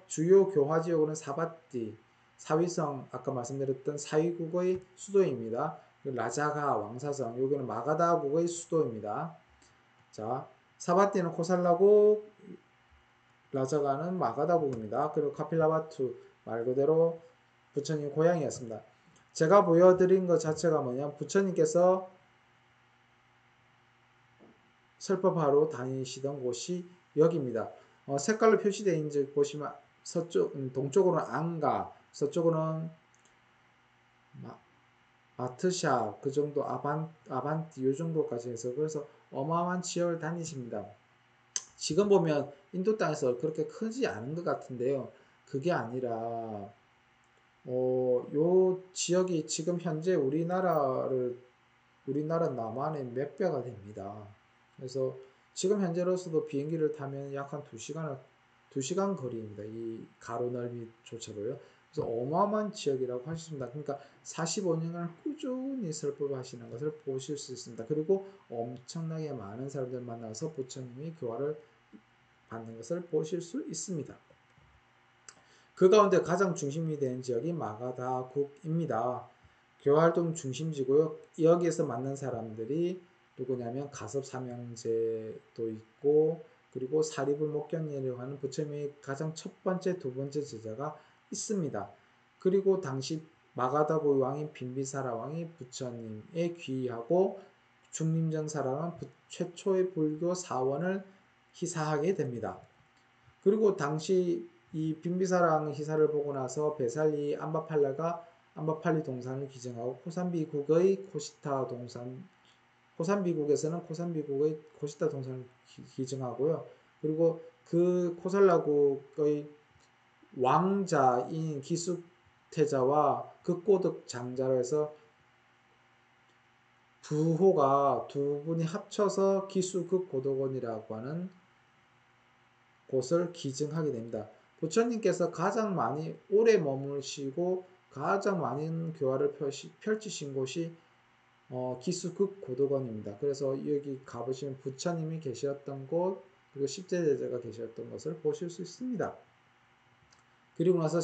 주요 교화 지역으로는 사바띠, 사위성, 아까 말씀드렸던 사위국의 수도입니다. 라자가 왕사성, 여기는 마가다국의 수도입니다. 자, 사바띠는 코살라국, 라자가는 마가다국입니다. 그리고 카필라바투 말 그대로 부처님 고향이었습니다. 제가 보여드린 것 자체가 뭐냐면 부처님께서 설법하러 다니시던 곳이 여기입니다. 색깔로 표시되어 있는지 보시면 동쪽으로는 앙가, 서쪽으로는 마트샤, 그 정도 아반티 요 정도까지 해서 그래서 어마어마한 지역을 다니십니다. 지금 보면 인도 땅에서 그렇게 크지 않은 것 같은데요. 그게 아니라 요 지역이 지금 현재 우리나라 남한의 몇 배가 됩니다. 그래서 지금 현재로서도 비행기를 타면 약 한 2시간 거리입니다. 이 가로 넓이조차로요. 그래서 어마어마한 지역이라고 할 수 있습니다. 그러니까 45년간 꾸준히 설법을 하시는 것을 보실 수 있습니다. 그리고 엄청나게 많은 사람들 만나서 부처님의 교화를 받는 것을 보실 수 있습니다. 그 가운데 가장 중심이 되는 지역이 마가다국입니다. 교활동 중심지고요. 여기에서 만난 사람들이 누구냐면 가섭삼형제도 있고 그리고 사리불목견이라고 하는 부처님의 가장 첫 번째, 두 번째 제자가 있습니다. 그리고 당시 마가다국 왕인 빈비사라 왕이 부처님에 귀의하고 중림전사라는 최초의 불교 사원을 희사하게 됩니다. 그리고 당시 이 빈비사랑 희사를 보고 나서 베살리 암바팔리 동산을 기증하고 코산비국의 코시타 동산, 코산비국에서는 코산비국의 코시타 동산을 기증하고요. 그리고 그 코살라국의 왕자인 기숙태자와 극고득 장자로 해서 부호가 두 분이 합쳐서 기수극고덕원이라고 하는 곳을 기증하게 됩니다. 부처님께서 가장 많이 오래 머무시고 가장 많은 교화를 펼치신 곳이 기수극고덕원입니다. 그래서 여기 가보시면 부처님이 계셨던 곳, 그리고 십제제자가 계셨던 것을 보실 수 있습니다. 그리고 나서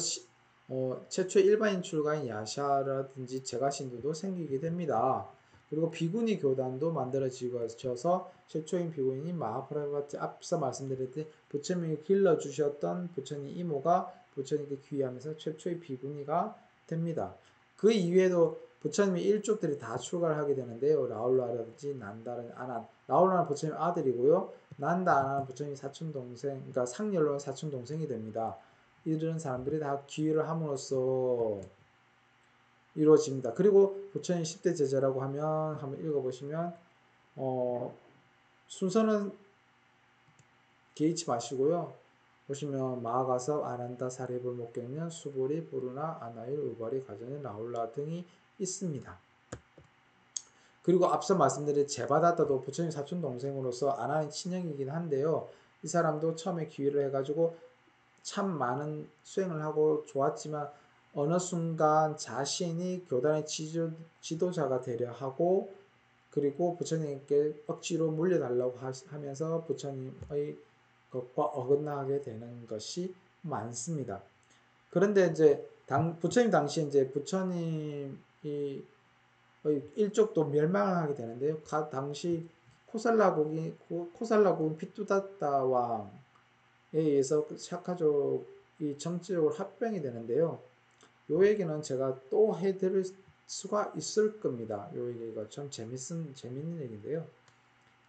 최초의 일반인 출가인 야샤라든지 제가신도도 생기게 됩니다. 그리고 비구니 교단도 만들어져서 최초인 비구니인 마하프라바티 앞서 말씀드렸듯이 부처님이 길러주셨던 부처님 이모가 부처님께 귀하면서 최초의 비구니가 됩니다. 그 이외에도 부처님의 일족들이 다 출가를 하게 되는데요. 라울라라든지 난다는 아난, 라울라는 부처님 아들이고요. 난다 아난은 부처님 사촌동생, 그러니까 상렬로는 사촌동생이 됩니다. 이런 사람들이 다 기회를 함으로써 이루어집니다. 그리고 부처님 10대 제자라고 하면 한번 읽어보시면 순서는 개의치 마시고요. 보시면 마하가섭, 아난다, 사리불, 목경련, 수보리, 부르나, 아나일, 우바리, 가전의 라울라 등이 있습니다. 그리고 앞서 말씀드린 제바다타도 부처님 사촌 동생으로서 아난의 친형이긴 한데요. 이 사람도 처음에 기회를 해가지고 참 많은 수행을 하고 좋았지만 어느 순간 자신이 교단의 지도자가 되려 하고 그리고 부처님께 억지로 물려달라고 하면서 부처님의 것과 어긋나게 되는 것이 많습니다. 그런데 이제 부처님 당시에 이제 부처님이 일족도 멸망을 하게 되는데요. 당시 코살라국인 피투다타 왕에 의해서 샤카족이 정치적으로 합병이 되는데요. 요 얘기는 제가 또 해드릴 수가 있을 겁니다. 요 얘기가 참 재밌는 얘기인데요.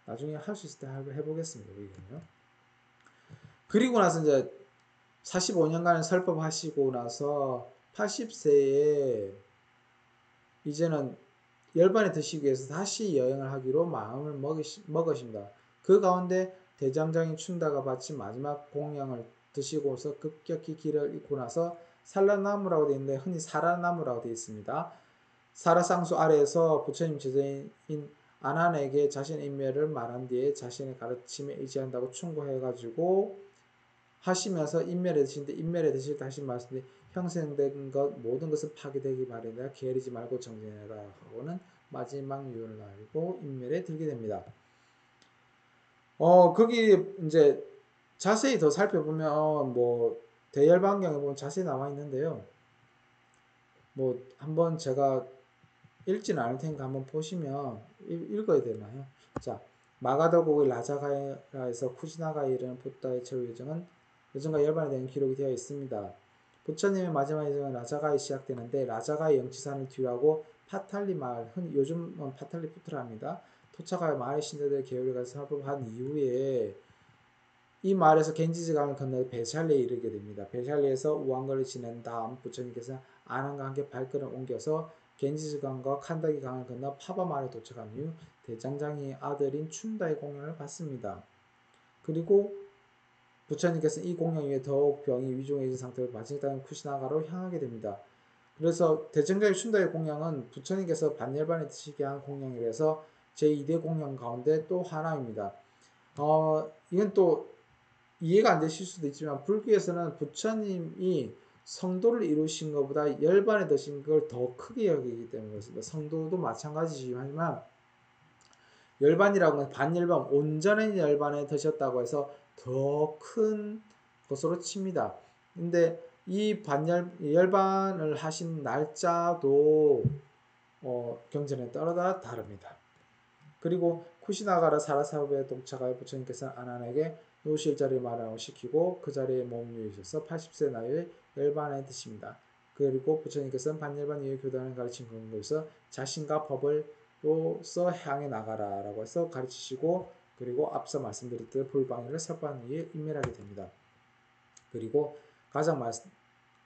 나중에 할 수 있을 때 해보겠습니다. 요 얘기는요. 그리고 나서 이제 45년간 설법하시고 나서 80세에 이제는 열반에 드시기 위해서 다시 여행을 하기로 마음을 먹으십니다. 그 가운데 대장장인 춘다가 바친 마지막 공양을 드시고서 급격히 길을 잃고 나서 살라나무라고 되어 있는데 흔히 사라나무라고 되어 있습니다. 사라쌍수 아래에서 부처님 제자인 아난에게 자신의 인멸을 말한 뒤에 자신의 가르침에 의지한다고 충고해가지고 하시면서 인멸에 드시는데 인멸에 드실 때 하신 말씀이 형성된 것 모든 것은 파괴되기 마련이라 게으르지 말고 정진해라 하고는 마지막 유언을 알고 인멸에 들게 됩니다. 거기 이제 자세히 더 살펴보면 뭐 대열반경에 보면 자세히 나와 있는데요. 뭐 한번 제가 읽지는 않을 테니까 한번 보시면 읽어야 되나요? 자, 마가더국의 라자가에서 쿠시나가에 이르는 부다의 최후 여정과 열반에 대한 기록이 되어 있습니다. 부처님의 마지막 여정은 라자가에 시작되는데 라자가의 영치산을 뒤로하고 파탈리 마을, 요즘은 파탈리푸트라 합니다. 토착하여 마을의 신자들의 계율을 가서 설법한 이후에 이 마을에서 겐지즈강을 건너 베샬리에 이르게 됩니다. 베샬리에서 우왕거를 지낸 다음 부처님께서 아난과 함께 발걸음을 옮겨서 겐지즈강과 칸다기 강을 건너 파바 마을에 도착한 이후 대장장이의 아들인 춘다의 공양을 받습니다. 그리고 부처님께서 이 공양 이후에 더욱 병이 위중해진 상태로 마지막 땅인 쿠시나가로 향하게 됩니다. 그래서 대장장이 춘다의 공양은 부처님께서 반열반에 드시게 한 공양이라서 제2대 공양 가운데 또 하나입니다. 이건 또 이해가 안 되실 수도 있지만 불교에서는 부처님이 성도를 이루신 것보다 열반에 드신 걸 더 크게 여기기 때문에 그렇습니다. 성도도 마찬가지지만 열반이라고 하면 반열반, 온전한 열반에 드셨다고 해서 더 큰 것으로 칩니다. 근데 이 열반을 하신 날짜도 경전에 따라 다릅니다. 그리고 쿠시나가라 사라사부에 도착하여 부처님께서는 아난에게 누우실 자리에 마련을 시키고 그 자리에 머무르셔서 80세 나이에 열반에 드십니다. 그리고 부처님께서는 반열반 이후의 교단을 가르친 근거에서 자신과 법을로서 향해 나가라 라고 해서 가르치시고 그리고 앞서 말씀드렸듯 불방위를 설법한 이후에 인멸하게 됩니다. 그리고 가장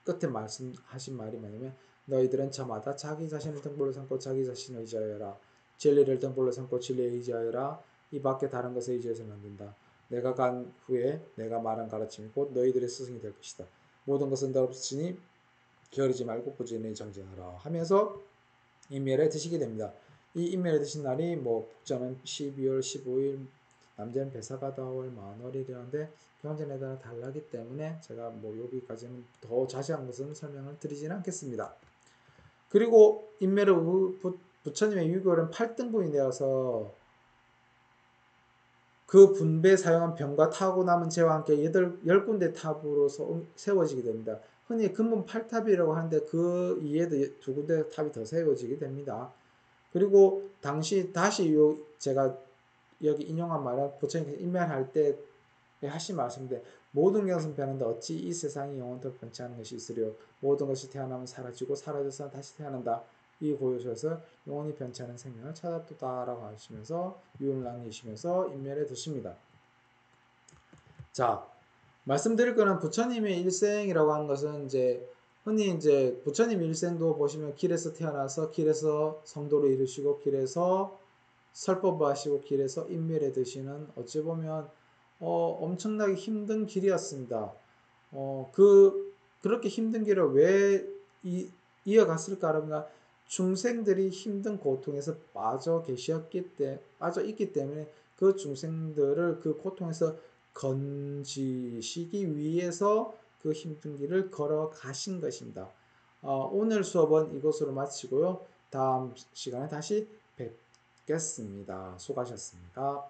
끝에 말씀하신 말이 뭐냐면 너희들은 저마다 자기 자신을 등불로 삼고 자기 자신을 의지하여라. 진리를 등불로 삼고 진리에 의지하여라. 이 밖에 다른 것에 의지해서는 안 된다. 내가 간 후에 내가 말한 가르침이 곧 너희들의 스승이 될 것이다. 모든 것은 더럽으니 게으르지 말고 꾸준히 정진하라 하면서 임miel에 드시게 됩니다. 이 임miel에 드신 날이 뭐 북자는 12월 15일, 남자는 베사가다월 만월이라는데 경전에 따라 달라기 때문에 제가 뭐 여기까지는 더 자세한 것은 설명을 드리지는 않겠습니다. 그리고 임miel의 부처님의 유교는 8등분이 되어서 그 분배에 사용한 병과 타고 남은 재와 함께 10군데 탑으로 세워지게 됩니다. 흔히 근본 8탑이라고 하는데 그 이에도 2군데 탑이 더 세워지게 됩니다. 그리고 당시 다시 제가 여기 인용한 말은 부처님께서 임명할 때 하신 말씀인데 모든 것은 변한다. 어찌 이 세상이 영원토록 변치 않은 것이 있으려. 모든 것이 태어나면 사라지고 사라져서 다시 태어난다. 이 고요소에서 영원히 변치 않은 생명을 찾았다라고 하시면서 유언을 남기시면서 인멸에 드십니다. 자, 말씀드릴 거는 부처님의 일생이라고 하는 것은 이제 흔히 이제 부처님 일생도 보시면 길에서 태어나서 길에서 성도를 이루시고 길에서 설법하시고 길에서 인멸에 드시는 어찌 보면 엄청나게 힘든 길이었습니다. 그렇게 힘든 길을 왜 이어갔을까 하면 중생들이 힘든 고통에서 빠져 있기 때문에 그 중생들을 그 고통에서 건지시기 위해서 그 힘든 길을 걸어가신 것입니다. 오늘 수업은 이것으로 마치고요. 다음 시간에 다시 뵙겠습니다. 수고하셨습니다.